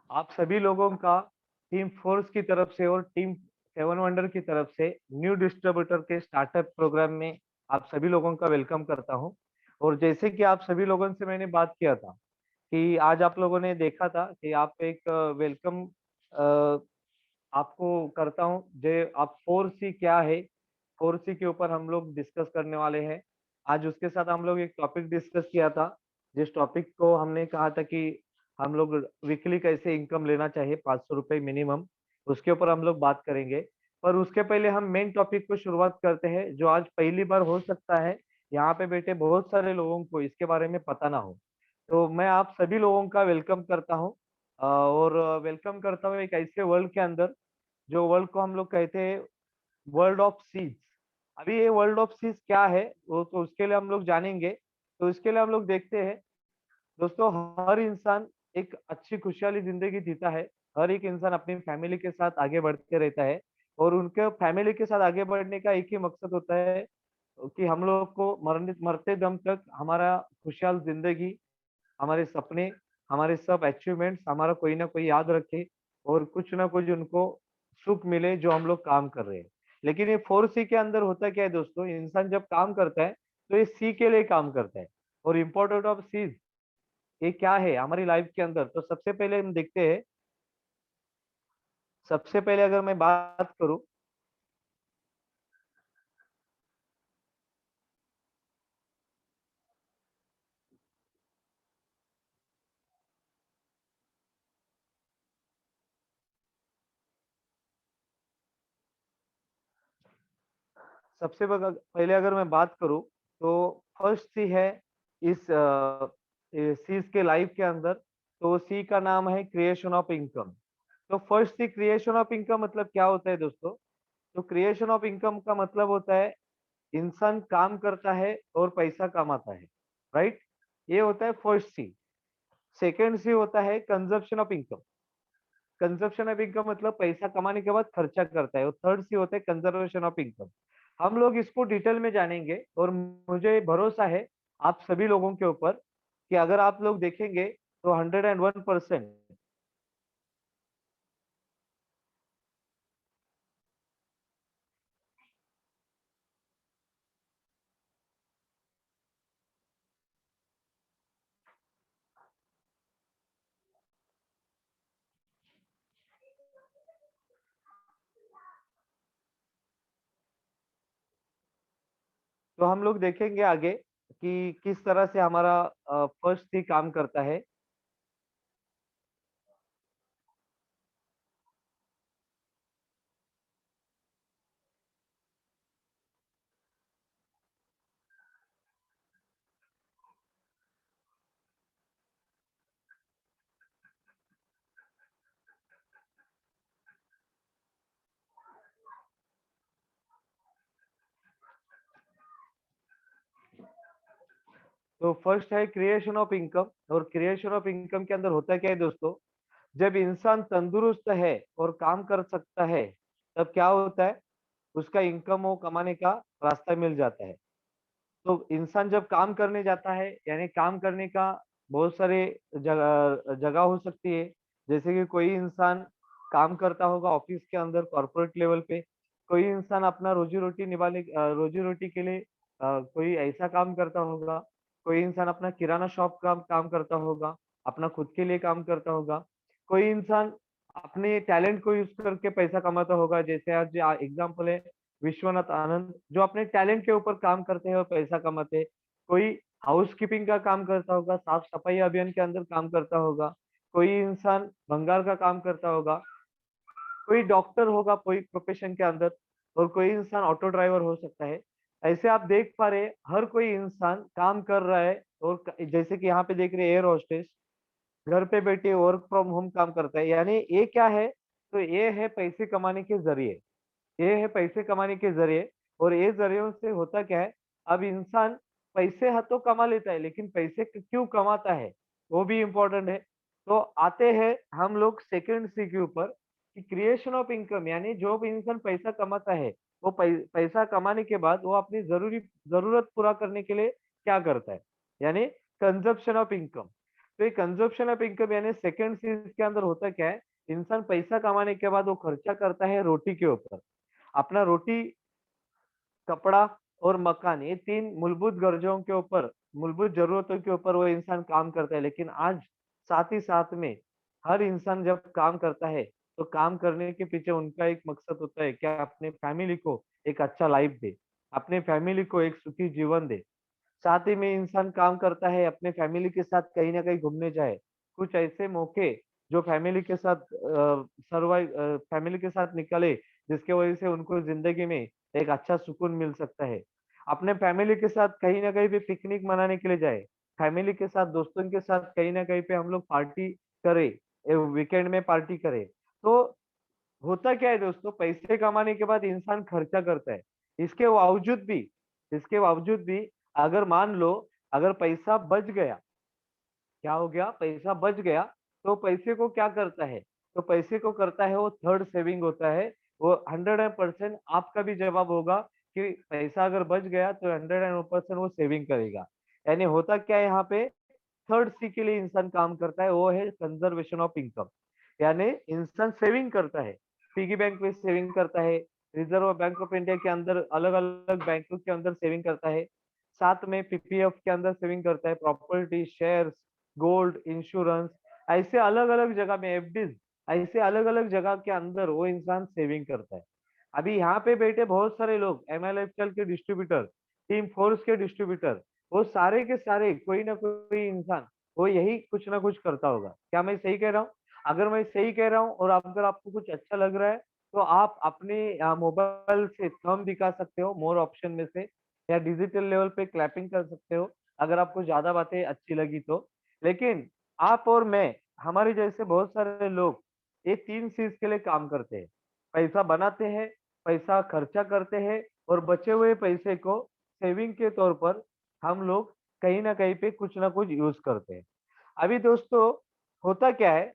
आप सभी लोगों का टीम फोर्स की तरफ से और टीम सेवन वंडर की तरफ से न्यू डिस्ट्रीब्यूटर के स्टार्टअप प्रोग्राम में आप सभी लोगों का वेलकम करता हूं। और जैसे कि आप सभी लोगों से मैंने बात किया था कि आज आप लोगों ने देखा था कि आप एक वेलकम आपको करता हूं। जो आप फोर सी क्या है, फोर सी के ऊपर हम लोग डिस्कस करने वाले हैं। आज उसके साथ हम लोग एक टॉपिक डिस्कस किया था, जिस टॉपिक को हमने कहा था कि हम लोग वीकली कैसे इनकम लेना चाहिए, 500 रुपये मिनिमम। उसके ऊपर हम लोग बात करेंगे। पर उसके पहले हम मेन टॉपिक को शुरुआत करते हैं, जो आज पहली बार हो सकता है यहाँ पे बैठे बहुत सारे लोगों को इसके बारे में पता ना हो। तो मैं आप सभी लोगों का वेलकम करता हूँ। और वेलकम करता हूँ एक ऐसे वर्ल्ड के अंदर, जो वर्ल्ड को हम लोग कहते हैं वर्ल्ड ऑफ सीज। अभी ये वर्ल्ड ऑफ सीज क्या है वो तो उसके लिए हम लोग जानेंगे। तो इसके लिए हम लोग देखते हैं दोस्तों, हर इंसान एक अच्छी खुशहाली जिंदगी जीता है। हर एक इंसान अपनी फैमिली के साथ आगे बढ़ते रहता है। और उनके फैमिली के साथ आगे बढ़ने का एक ही मकसद होता है कि हम लोग को मरने मरते दम तक हमारा खुशहाल जिंदगी, हमारे सपने, हमारे सब अचीवमेंट्स हमारा कोई ना कोई याद रखे और कुछ ना कुछ उनको सुख मिले जो हम लोग काम कर रहे हैं। लेकिन ये फोर सी के अंदर होता क्या है दोस्तों, इंसान जब काम करता है तो ये सी के लिए काम करता है। और इम्पोर्टेंट ऑफ सीज ये क्या है हमारी लाइफ के अंदर, तो सबसे पहले हम देखते हैं। सबसे पहले अगर मैं बात करूं, पहले अगर मैं बात करूं तो फर्स्ट सी है इस सी के लाइफ के अंदर। तो सी का नाम है क्रिएशन ऑफ इनकम। तो first C creation of income मतलब क्या होता है दोस्तों। तो क्रिएशन ऑफ इनकम का मतलब होता है इंसान काम करता है और पैसा कमाता है। राइट, ये होता है फर्स्ट सी। सेकेंड सी होता है consumption of income. Consumption of income मतलब पैसा कमाने के बाद खर्चा करता है। और थर्ड सी होता है कंजर्वेशन ऑफ इनकम। हम लोग इसको डिटेल में जानेंगे और मुझे भरोसा है आप सभी लोगों के ऊपर कि अगर आप लोग देखेंगे तो 101%। तो हम लोग देखेंगे आगे कि किस तरह से हमारा फर्स्ट ही काम करता है। तो फर्स्ट है क्रिएशन ऑफ इनकम। और क्रिएशन ऑफ इनकम के अंदर होता क्या है दोस्तों, जब इंसान तंदुरुस्त है और काम कर सकता है तब क्या होता है, उसका इनकम वो कमाने का रास्ता मिल जाता है। तो इंसान जब काम करने जाता है, यानी काम करने का बहुत सारे जगह जगह हो सकती है। जैसे कि कोई इंसान काम करता होगा ऑफिस के अंदर कॉर्पोरेट लेवल पे। कोई इंसान अपना रोजी रोटी के लिए कोई ऐसा काम करता होगा। कोई इंसान अपना किराना शॉप का काम करता होगा, अपना खुद के लिए काम करता होगा। कोई इंसान अपने टैलेंट को यूज करके पैसा कमाता होगा, जैसे आज एग्जाम्पल है विश्वनाथ आनंद, जो अपने टैलेंट के ऊपर काम करते हैं और पैसा कमाते हैं। कोई हाउस कीपिंग का काम करता होगा, साफ सफाई अभियान के अंदर काम करता होगा। कोई इंसान भंगार का काम करता होगा। कोई डॉक्टर होगा कोई प्रोफेशन के अंदर। और कोई इंसान ऑटो ड्राइवर हो सकता है। ऐसे आप देख पा रहे हर कोई इंसान काम कर रहा है। और जैसे कि यहाँ पे देख रहे एयर होस्टेस घर पे बैठे वर्क फ्रॉम होम काम करता है। यानी ये क्या है, तो ये है पैसे कमाने के जरिए। ये है पैसे कमाने के जरिए। और ये जरियों से होता क्या है, अब इंसान पैसे तो कमा लेता है, लेकिन पैसे क्यों कमाता है वो भी इम्पोर्टेंट है। तो आते हैं हम लोग सेकंड सी के ऊपर कि क्रिएशन ऑफ इनकम, यानी जो भी इंसान पैसा कमाता है वो पैसा कमाने के बाद वो अपनी जरूरत पूरा करने के लिए क्या करता है, यानी कंजप्शन ऑफ इनकम। तो ये कंजप्शन ऑफ इनकम यानी सेकंड चीज के अंदर होता क्या है, इंसान पैसा कमाने के बाद वो खर्चा करता है रोटी के ऊपर। अपना रोटी, कपड़ा और मकान, ये 3 मूलभूत गरजों के ऊपर, मूलभूत ज़रूरतों के ऊपर वो इंसान काम करता है। लेकिन आज साथ ही साथ में हर इंसान जब काम करता है, तो काम करने के पीछे उनका एक मकसद होता है, क्या अपने फैमिली को एक अच्छा लाइफ दे, अपने फैमिली को एक सुखी जीवन दे। साथ ही में इंसान काम करता है अपने फैमिली के साथ कहीं न कहीं घूमने जाए। कुछ ऐसे मौके जो फैमिली के साथ फैमिली के साथ निकाले, जिसकी वजह से उनको ज़िंदगी में एक अच्छा सुकून मिल सकता है। अपने फैमिली के साथ कहीं न कहीं भी पिकनिक मनाने के लिए जाए। फैमिली के साथ, दोस्तों के साथ कहीं न कहीं पे हम लोग पार्टी करें, वीकेंड में पार्टी करें। तो होता क्या है दोस्तों, पैसे कमाने के बाद इंसान खर्चा करता है। इसके बावजूद भी इसके बावजूद भी अगर मान लो, अगर पैसा बच गया, क्या हो गया? पैसा बच गया, तो पैसे को क्या करता है? तो पैसे को करता है वो थर्ड सेविंग होता है। वो 100% आपका भी जवाब होगा कि पैसा अगर बच गया तो 101% वो सेविंग करेगा। यानी होता क्या है यहाँ पे, थर्ड सी के लिए इंसान काम करता है, वो है कंजर्वेशन ऑफ इनकम। यानी इंसान सेविंग करता है, पिगी बैंक में सेविंग करता है, रिजर्व बैंक ऑफ इंडिया के अंदर अलग-अलग बैंकों के अंदर सेविंग करता है, साथ में पीपीएफ के अंदर सेविंग करता है, प्रॉपर्टी, शेयर्स, गोल्ड, इंश्योरेंस, ऐसे अलग-अलग जगह में एफडीज, ऐसे अलग-अलग जगह के अंदर वो इंसान सेविंग करता है। अभी यहाँ पे बैठे बहुत सारे लोग एमएलएफएल के डिस्ट्रीब्यूटर, टीम फोर्स के डिस्ट्रीब्यूटर, वो सारे के सारे कोई ना कोई इंसान वो यही कुछ ना कुछ करता होगा। क्या मैं सही कह रहा हूँ? अगर मैं सही कह रहा हूँ और अगर आपको कुछ अच्छा लग रहा है, तो आप अपने मोबाइल से थंब दिखा सकते हो मोर ऑप्शन में से, या डिजिटल लेवल पे क्लैपिंग कर सकते हो, अगर आपको ज़्यादा बातें अच्छी लगी तो। लेकिन आप और मैं, हमारे जैसे बहुत सारे लोग ये 3 चीज़ के लिए काम करते हैं। पैसा बनाते हैं, पैसा खर्चा करते हैं और बचे हुए पैसे को सेविंग के तौर पर हम लोग कहीं न कहीं पे कुछ ना कुछ यूज़ करते हैं। अभी दोस्तों होता क्या है,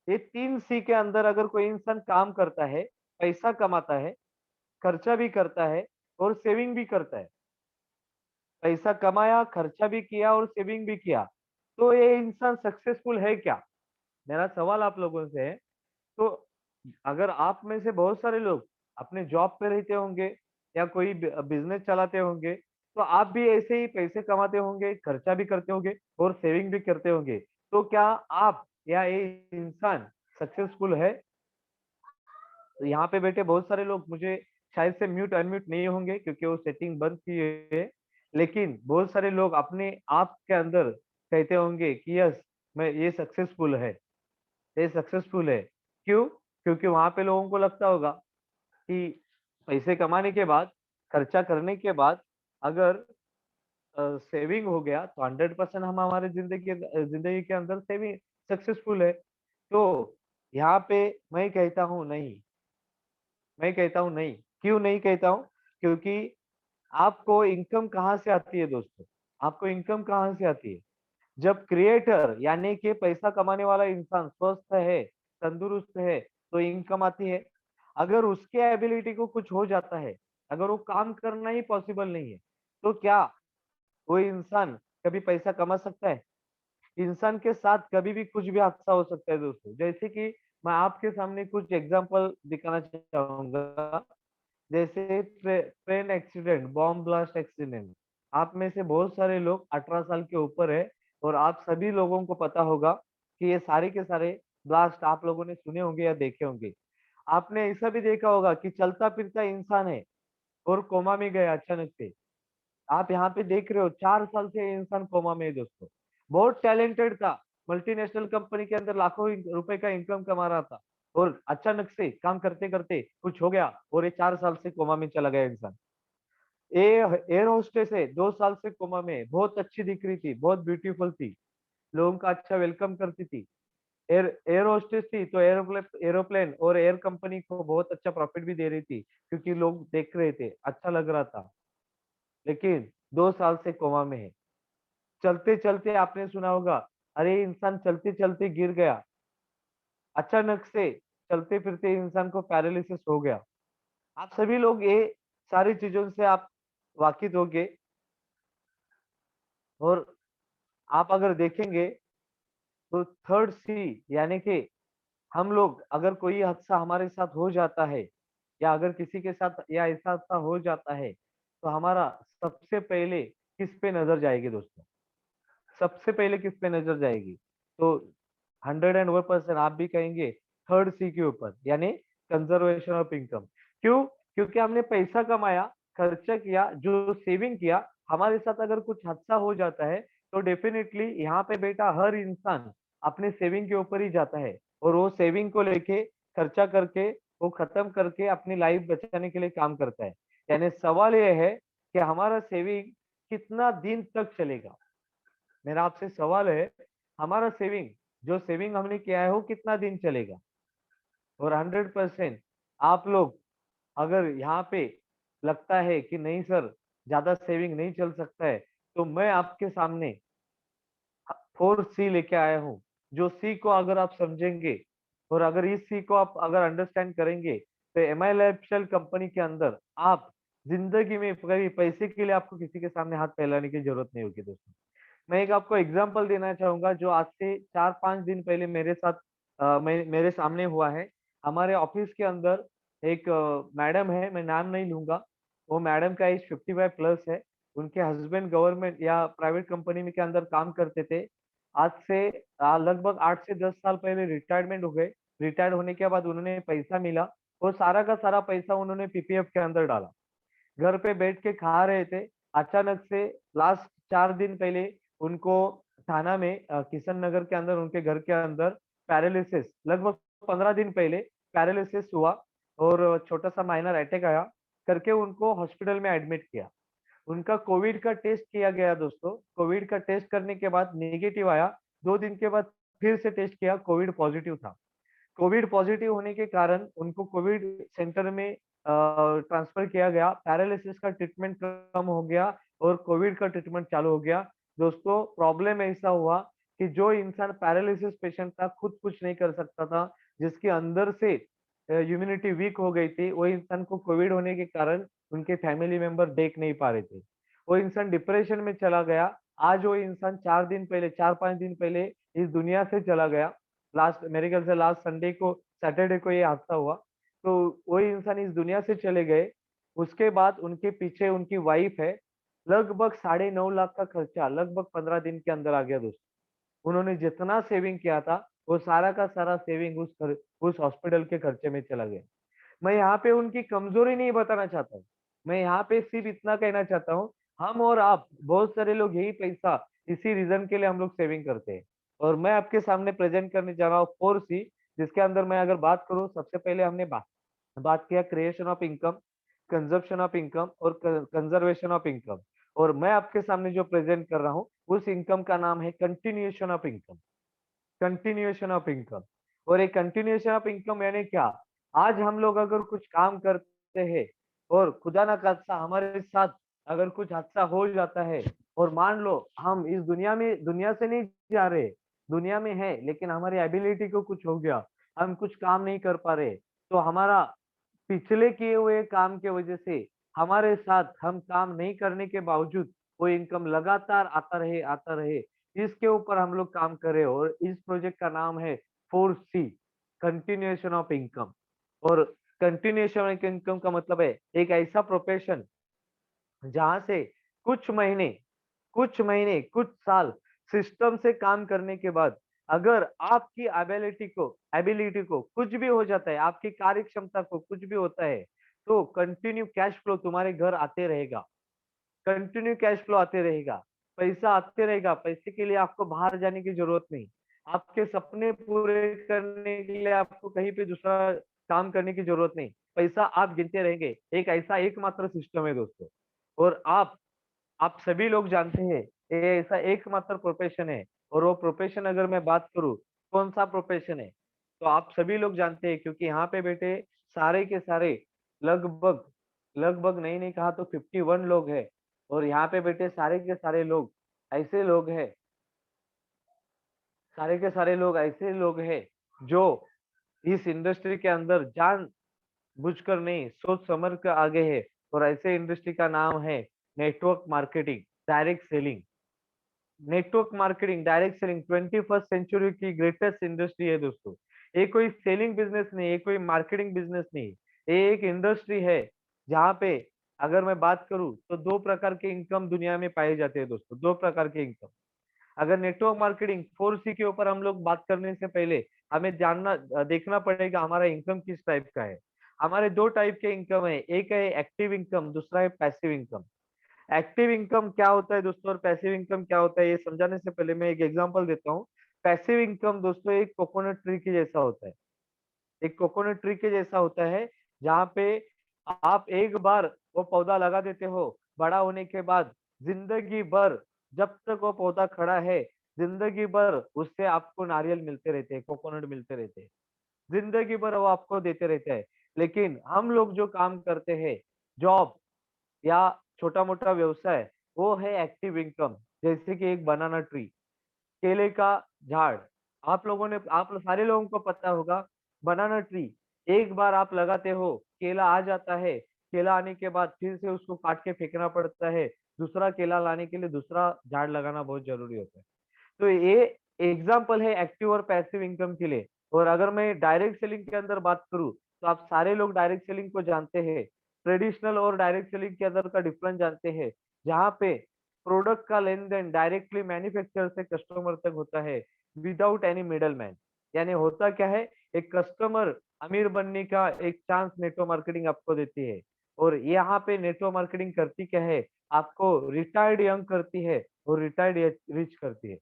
ये 3 सी के अंदर अगर कोई इंसान काम करता है, पैसा कमाता है, खर्चा भी करता है और सेविंग भी करता है। पैसा कमाया, खर्चा भी किया और सेविंग भी किया, तो ये इंसान सक्सेसफुल है क्या? मेरा सवाल आप लोगों से है। तो अगर आप में से बहुत सारे लोग अपने जॉब पे रहते होंगे या कोई बिजनेस चलाते होंगे, तो आप भी ऐसे ही पैसे कमाते होंगे, खर्चा भी करते होंगे और सेविंग भी करते होंगे। तो क्या आप या ये इंसान सक्सेसफुल है? तो यहाँ पे बैठे बहुत सारे लोग मुझे शायद से म्यूट अनम्यूट नहीं होंगे क्योंकि वो सेटिंग बंद की है। लेकिन बहुत सारे लोग अपने आप के अंदर कहते होंगे कि यस, मैं ये सक्सेसफुल है, ये सक्सेसफुल है। क्यों? क्योंकि वहाँ पे लोगों को लगता होगा कि पैसे कमाने के बाद, खर्चा करने के बाद अगर सेविंग हो गया तो 100% हम हमारे ज़िंदगी के अंदर सेविंग सक्सेसफुल है। तो यहाँ पे मैं कहता हूँ नहीं, मैं कहता हूँ नहीं। क्यों नहीं कहता हूँ? क्योंकि आपको इनकम कहाँ से आती है दोस्तों? आपको इनकम कहाँ से आती है? जब क्रिएटर यानी कि पैसा कमाने वाला इंसान स्वस्थ है, तंदुरुस्त है, तो इनकम आती है। अगर उसके एबिलिटी को कुछ हो जाता है, अगर वो काम करना ही पॉसिबल नहीं है, तो क्या वो इंसान कभी पैसा कमा सकता है? इंसान के साथ कभी भी कुछ भी हादसा हो सकता है दोस्तों। जैसे कि मैं आपके सामने कुछ एग्जांपल दिखाना चाहूँगा। जैसे train accident, bomb blast accident. आप में से बहुत सारे लोग 18 साल के ऊपर है और आप सभी लोगों को पता होगा कि ये सारे के सारे ब्लास्ट आप लोगों ने सुने होंगे या देखे होंगे। आपने ऐसा भी देखा होगा कि चलता-फिरता इंसान है और कोमा में गया अचानक से। आप यहाँ पे देख रहे हो 4 साल से ये इंसान कोमा में है दोस्तों। बहुत टैलेंटेड था, मल्टीनेशनल कंपनी के अंदर लाखों रुपए का इनकम कमा रहा था और अचानक से काम करते-करते कुछ हो गया और ये 4 साल से कोमा में चला गया इंसान। ये एयर होस्टेस है, 2 साल से कोमा में है, बहुत अच्छी दिख रही थी, बहुत ब्यूटीफुल थी, लोगों का अच्छा वेलकम करती थी। एयर एयर होस्टेस थी तो एरोप्लेन और एयर कंपनी को बहुत अच्छा प्रॉफिट भी दे रही थी क्योंकि लोग देख रहे थे, अच्छा लग रहा था। लेकिन 2 साल से कोमा में है। चलते-चलते आपने सुना होगा, अरे इंसान चलते-चलते गिर गया। अचानक से चलते-फिरते इंसान को पैरालिसिस हो गया। आप सभी लोग ये सारी चीज़ों से आप वाकिफ़ होंगे और आप अगर देखेंगे तो थर्ड सी यानी कि हम लोग अगर कोई हादसा हमारे साथ हो जाता है या अगर किसी के साथ या ऐसा हादसा हो जाता है तो हमारा सबसे पहले किस पे नजर जाएगी दोस्तों? सबसे पहले किस पे नजर जाएगी? तो 101% आप भी कहेंगे थर्ड सी के ऊपर, यानी कंजर्वेशन ऑफ इनकम। क्यों? क्योंकि हमने पैसा कमाया, खर्चा किया, जो सेविंग किया, हमारे साथ अगर कुछ हादसा हो जाता है तो डेफिनेटली यहाँ पे बेटा हर इंसान अपने सेविंग के ऊपर ही जाता है और वो सेविंग को लेके खर्चा करके वो खत्म करके अपनी लाइफ बचाने के लिए काम करता है। यानी सवाल ये है कि हमारा सेविंग कितना दिन तक चलेगा? मेरा आपसे सवाल है, हमारा सेविंग, जो सेविंग हमने किया है वो कितना दिन चलेगा? और 100% आप लोग अगर यहाँ पे लगता है कि नहीं सर, ज्यादा सेविंग नहीं चल सकता है, तो मैं आपके सामने 4C लेके आया हूँ। जो सी को अगर आप समझेंगे और अगर इस सी को आप अगर अंडरस्टैंड करेंगे तो एमआई लाइफस्टाइल कंपनी के अंदर आप जिंदगी में कभी पैसे के लिए आपको किसी के सामने हाथ फैलाने की जरूरत नहीं होगी दोस्तों। मैं एक आपको एग्जांपल देना चाहूंगा जो आज से 4-5 दिन पहले मेरे साथ मेरे सामने हुआ है। हमारे ऑफिस के अंदर एक मैडम है, मैं नाम नहीं लूंगा। वो मैडम का एज 55 प्लस है। उनके हस्बैंड गवर्नमेंट या प्राइवेट कंपनी में के अंदर काम करते थे। आज से लगभग 8 से 10 साल पहले रिटायरमेंट हो गए। रिटायर्ड होने के बाद उन्होंने पैसा मिला, वो सारा का सारा पैसा उन्होंने पीपीएफ के अंदर डाला। घर पे बैठ के खा रहे थे। अचानक से लास्ट 4 दिन पहले उनको थाना में किशन नगर के अंदर उनके घर के अंदर पैरालिसिस, लगभग 15 दिन पहले पैरालिसिस हुआ और छोटा सा माइनर अटैक आया करके उनको हॉस्पिटल में एडमिट किया। उनका कोविड का टेस्ट किया गया दोस्तों। कोविड का टेस्ट करने के बाद नेगेटिव आया। 2 दिन के बाद फिर से टेस्ट किया, कोविड पॉजिटिव था। कोविड पॉजिटिव होने के कारण उनको कोविड सेंटर में ट्रांसफर किया गया। पैरालिसिस का ट्रीटमेंट कम हो गया और कोविड का ट्रीटमेंट चालू हो गया। दोस्तों प्रॉब्लम ऐसा हुआ कि जो इंसान पैरालिसिस पेशेंट था, खुद कुछ नहीं कर सकता था, जिसके अंदर से इम्यूनिटी वीक हो गई थी, वो इंसान को कोविड होने के कारण उनके फैमिली मेंबर देख नहीं पा रहे थे। वो इंसान डिप्रेशन में चला गया। आज वो इंसान 4 दिन पहले, 4-5 दिन पहले इस दुनिया से चला गया। लास्ट मेरे ख्याल से लास्ट संडे को, सैटरडे को ये हादसा हुआ। तो वही इंसान इस दुनिया से चले गए। उसके बाद उनके पीछे उनकी वाइफ है। लगभग 9.5 लाख का खर्चा लगभग 15 दिन के अंदर आ गया दोस्तों। उन्होंने जितना सेविंग किया था वो सारा का सारा सेविंग उस हॉस्पिटल के खर्चे में चला गया। मैं यहाँ पे उनकी कमजोरी नहीं बताना चाहता हूँ। मैं यहाँ पे सिर्फ इतना कहना चाहता हूँ, हम और आप बहुत सारे लोग यही पैसा इसी रीजन के लिए हम लोग सेविंग करते हैं। और मैं आपके सामने प्रेजेंट करने जा रहा हूँ 4C, जिसके अंदर मैं अगर बात करूँ, सबसे पहले हमने बात किया creation of income, consumption of income और कंजर्वेशन ऑफ इनकम। और मैं आपके सामने जो प्रेजेंट कर रहा हूँ उस इनकम का नाम है continuation of income. Continuation of income. और एक कंटिन्यूएशन ऑफ इनकम यानी क्या? आज हम लोग अगर कुछ काम करते हैं और खुदा ना खास्ता हमारे साथ अगर कुछ हादसा हो जाता है और मान लो हम इस दुनिया से नहीं जा रहे, दुनिया में है लेकिन हमारी एबिलिटी को कुछ हो गया, हम कुछ काम नहीं कर पा रहे, तो हमारा पिछले किए हुए काम के वजह से हमारे साथ हम काम नहीं करने के बावजूद वो इनकम लगातार आता रहे, इसके ऊपर हम लोग काम करें। और इस प्रोजेक्ट का नाम है 4C, कंटिन्यूएशन ऑफ इनकम। और कंटिन्यूएशन ऑफ इनकम का मतलब है एक ऐसा प्रोफेशन जहां से कुछ महीने कुछ साल सिस्टम से काम करने के बाद अगर आपकी एबिलिटी को कुछ भी हो जाता है, आपकी कार्य क्षमता को कुछ भी होता है, तो कंटिन्यू कैश फ्लो तुम्हारे घर आते रहेगा। कंटिन्यू कैश फ्लो आते रहेगा, पैसा आते रहेगा। पैसे के लिए आपको बाहर जाने की जरूरत नहीं। आपके सपने पूरे करने के लिए आपको कहीं पे दूसरा काम करने की जरूरत नहीं। पैसा आप गिनते रहेंगे। एक ऐसा एकमात्र सिस्टम है दोस्तों। और आप सभी लोग जानते हैं ये ऐसा एकमात्र प्रोफेशन है। और वो प्रोफेशन अगर मैं बात करूं, कौन सा प्रोफेशन है, तो आप सभी लोग जानते हैं क्योंकि यहाँ पे बेटे सारे के सारे लगभग लगभग नहीं कहा तो 51 लोग हैं। और यहाँ पे बेटे सारे के सारे लोग ऐसे लोग हैं, सारे के सारे लोग ऐसे लोग हैं जो इस इंडस्ट्री के अंदर जान बुझकर नहीं, सोच समझ कर आगे है। और ऐसे इंडस्ट्री का नाम है network marketing, direct selling. Network marketing, direct selling 21st century की ग्रेटेस्ट इंडस्ट्री है दोस्तों। ये कोई सेलिंग बिजनेस नहीं, ये कोई मार्केटिंग बिजनेस नहीं, ये एक इंडस्ट्री है जहाँ पे अगर मैं बात करूँ तो दो प्रकार के इनकम दुनिया में पाए जाते हैं दोस्तों, दो प्रकार के इनकम। अगर नेटवर्क मार्केटिंग 4C के ऊपर हम लोग बात करने से पहले हमें जानना देखना पड़ेगा हमारा इनकम किस टाइप का है। हमारे दो टाइप के इनकम है, एक है एक्टिव इनकम, दूसरा है पैसिव इनकम। एक्टिव इनकम क्या होता है दोस्तों और पैसिव इनकम क्या होता है, ये समझाने से पहले मैं एक एग्जांपल देता हूँ। पैसिव इनकम दोस्तों एक कोकोनट ट्री के जैसा होता है, एक कोकोनट ट्री के जैसा होता है, जहाँ पे आप एक बार वो पौधा लगा देते हो, बड़ा होने के बाद जिंदगी भर, जब तक वो पौधा खड़ा है, जिंदगी भर उससे आपको नारियल मिलते रहते हैं, कोकोनट मिलते रहते हैं, जिंदगी भर वो आपको देते रहते हैं। लेकिन हम लोग जो काम करते हैं, जॉब या छोटा मोटा व्यवसाय, वो है एक्टिव इनकम। जैसे कि एक बनाना ट्री, केले का झाड़, आप सारे लोगों को पता होगा। बनाना ट्री एक बार आप लगाते हो, केला आ जाता है, केला आने के बाद फिर से उसको काट के फेंकना पड़ता है, दूसरा केला लाने के लिए दूसरा झाड़ लगाना बहुत जरूरी होता है। तो ये एग्जाम्पल है एक्टिव और पैसिव इनकम के लिए। और अगर मैं डायरेक्ट सेलिंग के अंदर बात करूं, तो आप सारे लोग डायरेक्ट सेलिंग को जानते हैं। ट्रेडिशनल और डायरेक्ट सेलिंग के अंदर का डिफरेंस जानते हैं, जहाँ पे प्रोडक्ट का लेन देन डायरेक्टली मैन्युफैक्चरर से कस्टमर तक होता है, विदाउट एनी मिडल मैन। यानी होता क्या है, एक कस्टमर अमीर बनने का एक चांस नेटवर्क मार्केटिंग आपको देती है। और यहाँ पे नेटवर्क मार्केटिंग करती क्या है, आपको रिटायर्ड यंग करती है और रिटायर्ड रिच करती है।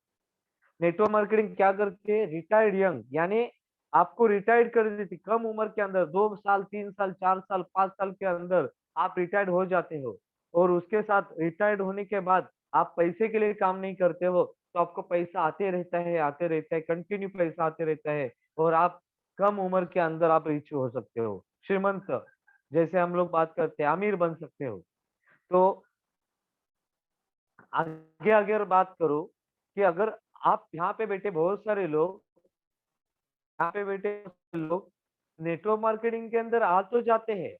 नेटवर्क मार्केटिंग क्या करती है, रिटायर्ड यंग, यानी आपको रिटायर्ड कर देती कम उम्र के अंदर, 2 साल 3 साल 4 साल 5 साल के अंदर आप रिटायर्ड हो जाते हो। और उसके साथ रिटायर्ड होने के बाद आप पैसे के लिए काम नहीं करते हो, तो आपको पैसा आते रहता है, आते रहता है, कंटिन्यू पैसा आते रहता है। और आप कम उम्र के अंदर आप रिच हो सकते हो, श्रीमंत, जैसे हम लोग बात करते हैं, अमीर बन सकते हो। तो आगे अगर बात करो कि अगर आप यहाँ पे बैठे बहुत सारे लोग, यहाँ पे बैठे लोग नेटवर्क मार्केटिंग के अंदर आ तो जाते हैं,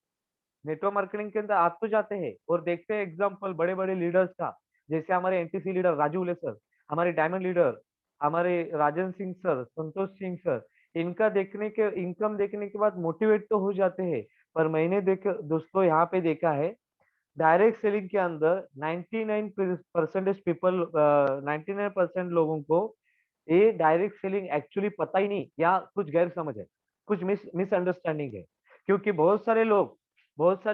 नेटवर्क मार्केटिंग के अंदर आ तो जाते हैं और देखते हैं एग्जांपल बड़े बड़े लीडर्स का, जैसे हमारे एनटीसी लीडर राजू उले सर, हमारे डायमंड लीडर हमारे राजन सिंह सर, संतोष सिंह सर। इनका देखने के इनकम देखने के बाद मोटिवेट तो हो जाते हैं। पर मैंने देख दोस्तों यहाँ पे देखा है, डायरेक्ट सेलिंग के अंदर 99% पीपल, 99% लोगों को ये डायरेक्ट सेलिंग एक्चुअली पता ही नहीं, या कुछ गैर समझ है, कुछ मिसअंडरस्टैंडिंग है। क्योंकि बहुत सारे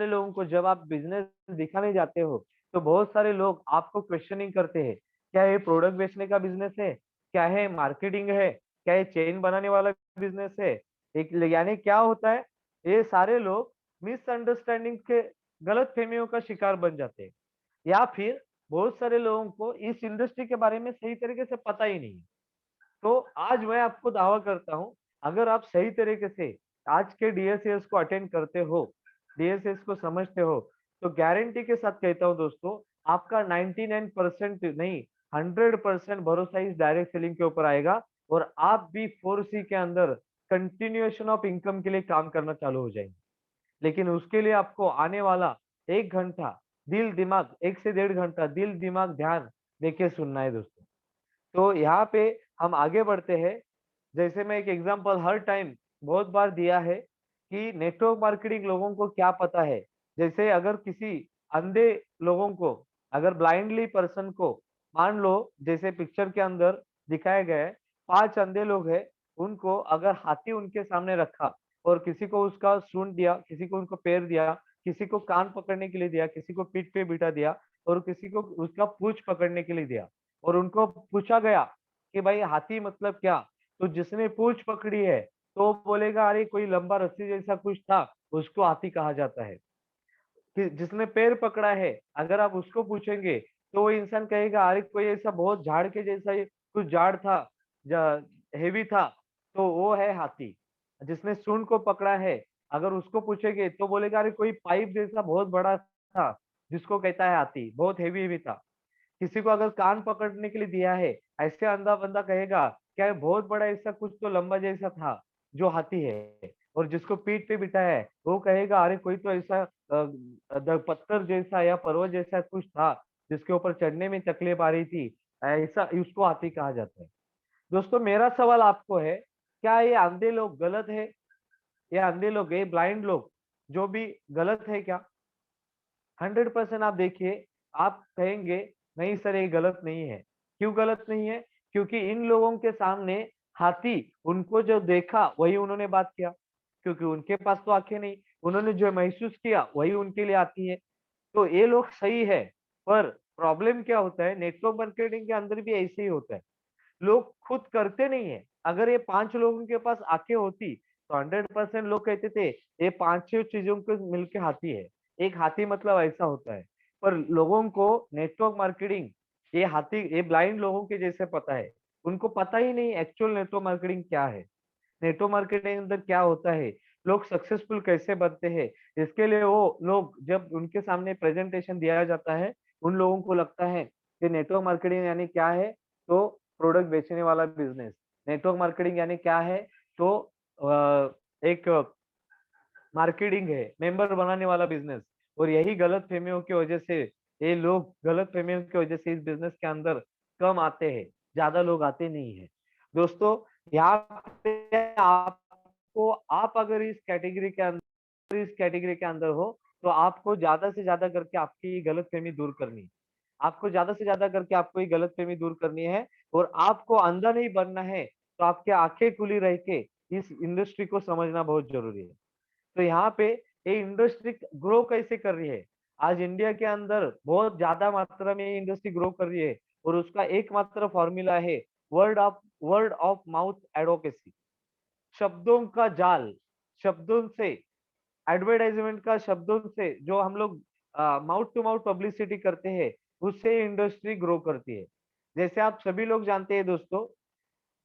लोगों को जब आप बिजनेस दिखाने जाते हो, तो बहुत सारे लोग आपको क्वेश्चनिंग करते हैं, क्या ये प्रोडक्ट बेचने का बिजनेस है, क्या है मार्केटिंग है, क्या ये चेन बनाने वाला बिजनेस है। एक यानी क्या होता है, ये सारे लोग मिसअंडरस्टैंडिंग के, गलत फहमियों का शिकार बन जाते हैं। या फिर बहुत सारे लोगों को इस इंडस्ट्री के बारे में सही तरीके से पता ही नहीं है। तो आज मैं आपको दावा करता हूँ, अगर आप सही तरीके से आज के डीएसएस को अटेंड करते हो, डीएसएस को समझते हो, तो गारंटी के साथ कहता हूँ दोस्तों, आपका 99% नहीं, 100% भरोसा इस डायरेक्ट सेलिंग के ऊपर आएगा। और आप भी 4C के अंदर कंटिन्यूएशन ऑफ इनकम के लिए काम करना चालू हो जाएंगे। लेकिन उसके लिए आपको आने वाला 1 घंटा दिल दिमाग, 1 से 1.5 घंटा दिल दिमाग ध्यान देके सुनना है दोस्तों। तो यहाँ पे हम आगे बढ़ते हैं। जैसे मैं एक एग्जांपल हर टाइम बहुत बार दिया है कि नेटवर्क मार्केटिंग लोगों को क्या पता है। जैसे अगर किसी अंधे लोगों को, अगर ब्लाइंडली पर्सन को, मान लो जैसे पिक्चर के अंदर दिखाया गया है, 5 अंधे लोग हैं, उनको अगर हाथी उनके सामने रखा और किसी को उसका सूंड दिया, किसी को उनको पैर दिया, किसी को कान पकड़ने के लिए दिया, किसी को पीठ पे बिठा दिया और किसी को उसका पूंछ पकड़ने के लिए दिया, और उनको पूछा गया कि भाई हाथी मतलब क्या, तो जिसने पूंछ पकड़ी है तो बोलेगा अरे कोई लंबा रस्सी जैसा कुछ था, उसको हाथी कहा जाता है। कि जिसने पैर पकड़ा है, अगर आप उसको पूछेंगे तो वो इंसान कहेगा अरे कोई ऐसा बहुत झाड़ के जैसा ही कुछ झाड़ था, हेवी था, तो वो है हाथी। जिसने सूंड को पकड़ा है, अगर उसको पूछेंगे तो बोलेगा अरे कोई पाइप जैसा बहुत बड़ा था, जिसको कहता है हाथी, बहुत हेवी हेवी था। किसी को अगर कान पकड़ने के लिए दिया है, ऐसे अंधा बंदा कहेगा क्या है, बहुत बड़ा ऐसा कुछ तो लंबा जैसा था, जो हाथी है। और जिसको पीठ पे बिठाया है, वो कहेगा अरे कोई तो ऐसा पत्थर जैसा या पर्वत जैसा कुछ था, जिसके ऊपर चढ़ने में तकलीफ आ रही थी, ऐसा उसको हाथी कहा जाता है। दोस्तों मेरा सवाल आपको है, क्या ये अंधे लोग गलत है? ये अंधे लोग, ये ब्लाइंड लोग जो भी गलत है क्या? 100% आप देखिए, आप कहेंगे नहीं सर ये गलत नहीं है। क्यों गलत नहीं है? क्योंकि इन लोगों के सामने हाथी, उनको जो देखा वही उन्होंने बात किया, क्योंकि उनके पास तो आंखें नहीं। उन्होंने जो महसूस किया वही उनके लिए आती है। तो ये लोग सही है। पर प्रॉब्लम क्या होता है, नेटवर्क मार्केटिंग के अंदर भी ऐसे ही होता है। लोग खुद करते नहीं है। अगर ये 5 लोगों के पास आंखें होती तो 100% लोग कहते थे ये 5-6 चीजों को मिलके हाथी है। एक हाथी मतलब ऐसा होता है। पर लोगों को नेटवर्क मार्केटिंग, ये हाथी, ये ब्लाइंड लोगों के जैसे पता है। उनको पता ही नहीं एक्चुअल नेटवर्क मार्केटिंग क्या है, नेटवर्क मार्केटिंग के अंदर क्या होता है, लोग सक्सेसफुल कैसे बनते हैं। इसके लिए वो लोग जब उनके सामने प्रेजेंटेशन दिया जाता है, उन लोगों को लगता है कि नेटवर्क मार्केटिंग यानी क्या है, तो प्रोडक्ट बेचने वाला बिजनेस। नेटवर्क मार्केटिंग यानी क्या है, तो एक मार्केटिंग है, मेंबर बनाने वाला बिजनेस। और यही गलत फहमियों की वजह से, ये लोग गलत फहमियों की वजह से इस बिजनेस के अंदर कम आते हैं, ज्यादा लोग आते नहीं है। दोस्तों यहाँ पे आपको, आप अगर इस कैटेगरी के अंदर हो, तो आपको ज्यादा से ज्यादा करके आपकी गलतफहमी दूर करनी है। आपको ज्यादा से ज्यादा करके आपको ये गलतफहमी दूर करनी है। और आपको अंधा नहीं बनना है, तो आपकी आंखें खुली रह के इस इंडस्ट्री को समझना बहुत जरूरी है। तो यहाँ पे ये इंडस्ट्री ग्रो कैसे कर रही है? आज इंडिया के अंदर बहुत ज्यादा मात्रा में ये इंडस्ट्री ग्रो कर रही है, और उसका एकमात्र फॉर्मूला है वर्ड ऑफ माउथ एडवोकेसी। शब्दों का जाल, शब्दों से, एडवर्टाइजमेंट का शब्दों से जो हम लोग माउथ टू माउथ पब्लिसिटी करते हैं, उससे इंडस्ट्री ग्रो करती है। जैसे आप सभी लोग जानते हैं दोस्तों,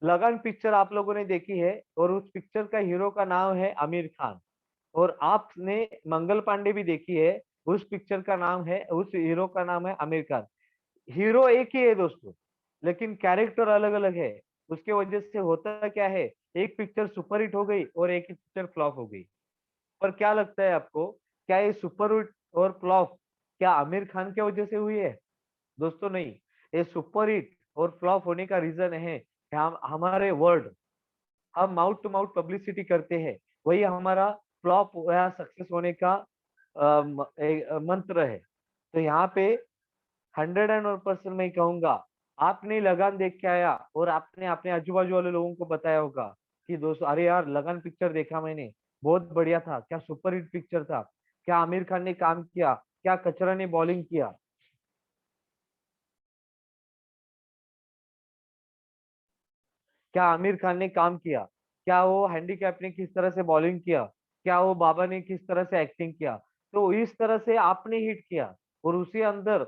लगान पिक्चर आप लोगों ने देखी है, और उस पिक्चर का हीरो का नाम है आमिर खान। और आपने मंगल पांडे भी देखी है, उस पिक्चर का नाम है, उस हीरो का नाम है आमिर खान। हीरो एक ही है दोस्तों, लेकिन कैरेक्टर अलग अलग है। उसके वजह से होता क्या है, एक पिक्चर सुपरहिट हो गई और एक ही पिक्चर फ्लॉप हो गई। पर क्या लगता है आपको, क्या ये सुपरहिट और फ्लॉप क्या आमिर खान की वजह से हुई है? दोस्तों नहीं। ये सुपरहिट और फ्लॉप होने का रीजन है कि हम हमारे वर्ड, हम माउथ टू माउथ पब्लिसिटी करते हैं, वही हमारा फ्लॉप या सक्सेस होने का मंत्र है। तो यहाँ पे 101% मैं कहूंगा, आपने लगान देख के आया और आपने अपने आजू बाजू वाले लोगों को बताया होगा कि दोस्तों अरे यार लगान पिक्चर देखा मैंने, बहुत बढ़िया था, क्या सुपर हिट पिक्चर था, क्या आमिर खान ने काम किया, क्या कचरा ने बॉलिंग किया, क्या आमिर खान ने काम किया, क्या वो हैंडीकैप ने किस तरह से बॉलिंग किया, क्या वो बाबा ने किस तरह से एक्टिंग किया। तो इस तरह से आपने हिट किया। और उसी अंदर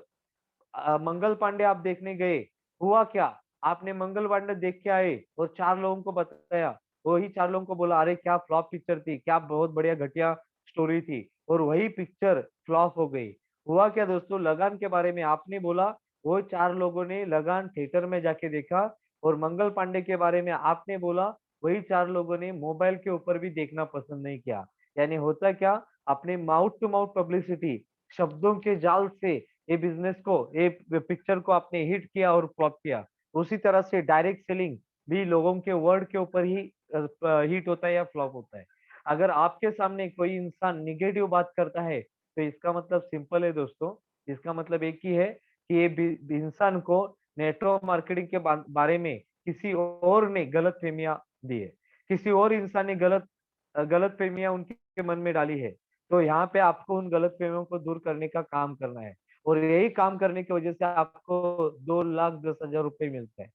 मंगल पांडे आप देखने गए, हुआ क्या, आपने मंगल पांडे देख के आए और 4 लोगों को बताया, वही 4 लोगों को बोला अरे क्या फ्लॉप पिक्चर थी, क्या बहुत बढ़िया घटिया स्टोरी थी, और वही पिक्चर फ्लॉप हो गई। हुआ क्या दोस्तों, लगान के बारे में आपने बोला, वो 4 लोगों ने लगान थिएटर में जाके देखा। और मंगल पांडे के बारे में आपने बोला, वही 4 लोगों ने मोबाइल के ऊपर भी देखना पसंद नहीं किया। यानी होता क्या, अपने माउथ टू माउथ पब्लिसिटी, शब्दों के जाल से ये बिजनेस को, ये पिक्चर को आपने हिट किया और फ्लॉप किया। उसी तरह से डायरेक्ट सेलिंग भी लोगों के वर्ड के ऊपर ही हिट होता है या फ्लॉप होता है। अगर आपके सामने कोई इंसान निगेटिव बात करता है, तो इसका मतलब सिंपल है दोस्तों, इसका मतलब एक ही है कि ये इंसान को नेटवर्क मार्केटिंग के बारे में किसी और ने गलत फहमियां दी है, किसी और इंसान ने गलत फहमियां उनके मन में डाली है। तो यहाँ पे आपको उन गलत फहमियों को दूर करने का काम करना है। और यही काम करने की वजह से आपको 2,10,000 रुपए मिलते हैं।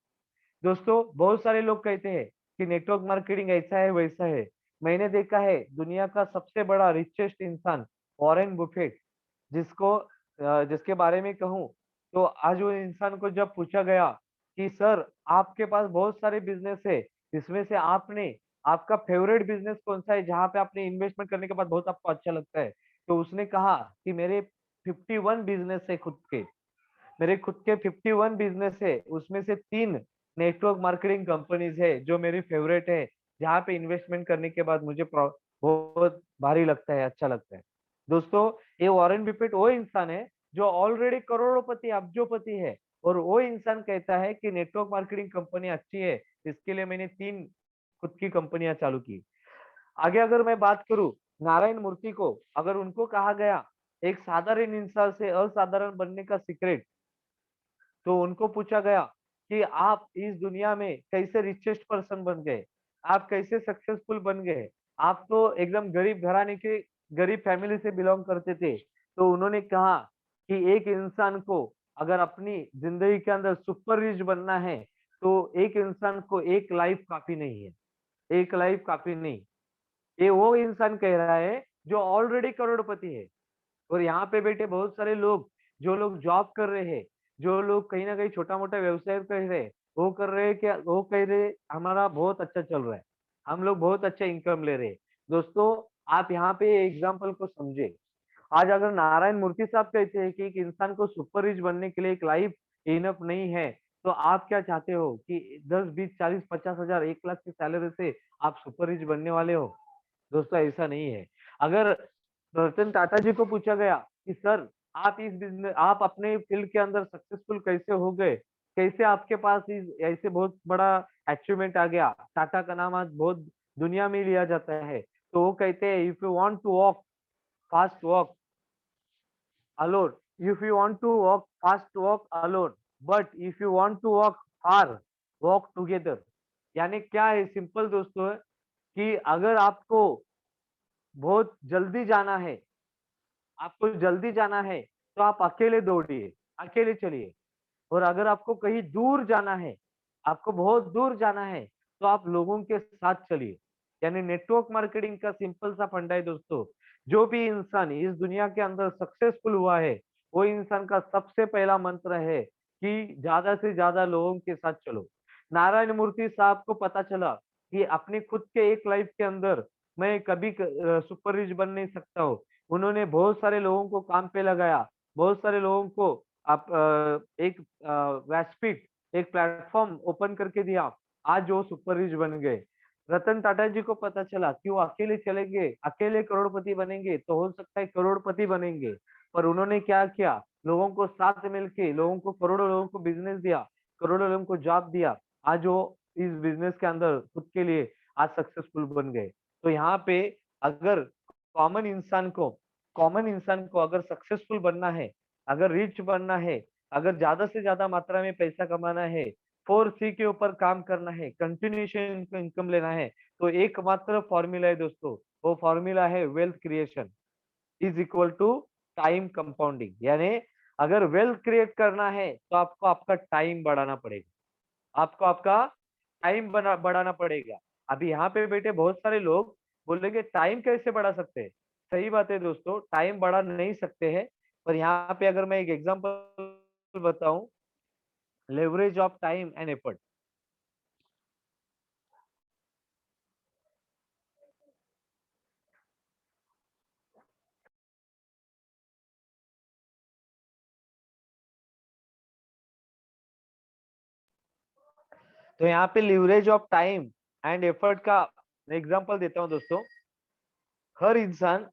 दोस्तों बहुत सारे लोग कहते हैं कि नेटवर्क मार्केटिंग ऐसा है वैसा है। मैंने देखा है दुनिया का सबसे बड़ा रिचेस्ट इंसान वॉरेन बुफेट, जिसके बारे में कहूँ, तो आज वो इंसान को जब पूछा गया कि सर आपके पास बहुत सारे बिजनेस है, इसमें से आपने, आपका फेवरेट बिजनेस कौन सा है जहां पे आपने इन्वेस्टमेंट करने के बाद बहुत आपको अच्छा लगता है? तो उसने कहा कि मेरे 51 बिजनेस है खुद के, मेरे खुद के 51 बिजनेस है, उसमें से 3 नेटवर्क मार्केटिंग कंपनीज है जो मेरी फेवरेट है, जहाँ पे इन्वेस्टमेंट करने के बाद मुझे बहुत भारी लगता है, अच्छा लगता है। दोस्तों ये वॉरेन बफेट वो इंसान है जो ऑलरेडी करोड़पति, अब्जोपति है, और वो इंसान कहता है कि नेटवर्क मार्केटिंग कंपनी अच्छी है, इसके लिए मैंने 3 खुद की कंपनियां चालू की। आगे अगर मैं बात करूं नारायण मूर्ति को, अगर उनको कहा गया एक साधारण इंसान से असाधारण बनने का सीक्रेट, तो उनको पूछा गया कि आप इस दुनिया में कैसे रिचेस्ट पर्सन बन गए, आप कैसे सक्सेसफुल बन गए। आप तो एकदम गरीब घराने के गरीब फैमिली से बिलोंग करते थे। तो उन्होंने कहा कि एक इंसान को अगर अपनी जिंदगी के अंदर सुपर रिच बनना है, तो एक इंसान को एक लाइफ काफी नहीं है, एक लाइफ काफी नहीं। ये वो इंसान कह रहा है जो ऑलरेडी करोड़पति है। और यहाँ पे बैठे बहुत सारे लोग, जो लोग जॉब कर रहे हैं, जो लोग कहीं ना कहीं छोटा मोटा व्यवसाय कर रहे हैं, वो कर रहे हैं क्या, वो कह रहे हैं, हमारा बहुत अच्छा चल रहा है, हम लोग बहुत अच्छा इनकम ले रहे हैं। दोस्तों, आप यहाँ पे एग्जाम्पल को समझे। आज अगर नारायण मूर्ति साहब कहते हैं कि एक इंसान को सुपर रिच बनने के लिए एक लाइफ इनफ नहीं है, तो आप क्या चाहते हो कि 10, 20, 40, 50 हजार, 1 लाख की सैलरी से आप सुपर रिच बनने वाले हो? दोस्तों, ऐसा नहीं है। अगर रतन टाटा जी को पूछा गया कि सर, आप इस बिजनेस, आप अपने फील्ड के अंदर सक्सेसफुल कैसे हो गए, कैसे आपके पास इस ऐसे बहुत बड़ा अचीवमेंट आ गया, टाटा का नाम आज बहुत दुनिया में लिया जाता है। तो वो कहते हैं, if you want to walk fast, walk alone. If you want to walk fast, walk alone. But if you want to walk far, walk together. यानी क्या है, सिंपल दोस्तों है कि अगर आपको बहुत जल्दी जाना है, आपको जल्दी जाना है, तो आप अकेले दौड़िए, अकेले चलिए। और अगर आपको कहीं दूर जाना है, आपको बहुत दूर जाना है, तो आप लोगों के साथ चलिए। यानी नेटवर्क मार्केटिंग का सिंपल सा फंडा है दोस्तों। जो भी इंसान इस दुनिया के अंदर सक्सेसफुल हुआ है, वो इंसान का सबसे पहला मंत्र है कि ज्यादा से ज्यादा लोगों के साथ चलो। नारायण मूर्ति साहब को पता चला कि अपने खुद के एक लाइफ के अंदर मैं कभी सुपर रिच बन नहीं सकता हूँ। उन्होंने बहुत सारे लोगों को काम पे लगाया, बहुत सारे लोगों को आप एक वैश्विक एक प्लेटफॉर्म ओपन करके दिया। आज वो सुपर रिच बन गए। रतन टाटा जी को पता चला कि वो अकेले चलेंगे, अकेले करोड़पति बनेंगे तो हो सकता है करोड़पति बनेंगे। पर उन्होंने क्या किया, लोगों को साथ मिलके, लोगों को, करोड़ों लोगों को बिजनेस दिया, करोड़ों लोगों को जॉब दिया। आज वो इस बिजनेस के अंदर खुद के लिए आज सक्सेसफुल बन गए। तो यहाँ पे अगर कॉमन इंसान को कॉमन इंसान को अगर सक्सेसफुल बनना है, अगर रिच बनना है, अगर ज्यादा से ज्यादा मात्रा में पैसा कमाना है, 4C के ऊपर काम करना है, कंटिन्यूशन इनकम लेना है, तो एकमात्र फॉर्मूला है दोस्तों। वो फॉर्मूला है wealth creation is equal to time compounding. यानी अगर वेल्थ क्रिएट करना है, तो आपको आपका टाइम बढ़ाना पड़ेगा, आपको आपका टाइम बढ़ाना पड़ेगा। अभी यहाँ पे बैठे बहुत सारे लोग बोलेंगे टाइम कैसे बढ़ा सकते हैं। सही बात है दोस्तों, टाइम बढ़ा नहीं सकते हैं। पर यहाँ पे अगर मैं एक एग्जांपल बताऊं, leverage of time and effort. तो यहाँ पे leverage of time and effort का एग्जांपल देता हूँ दोस्तों। हर इंसान,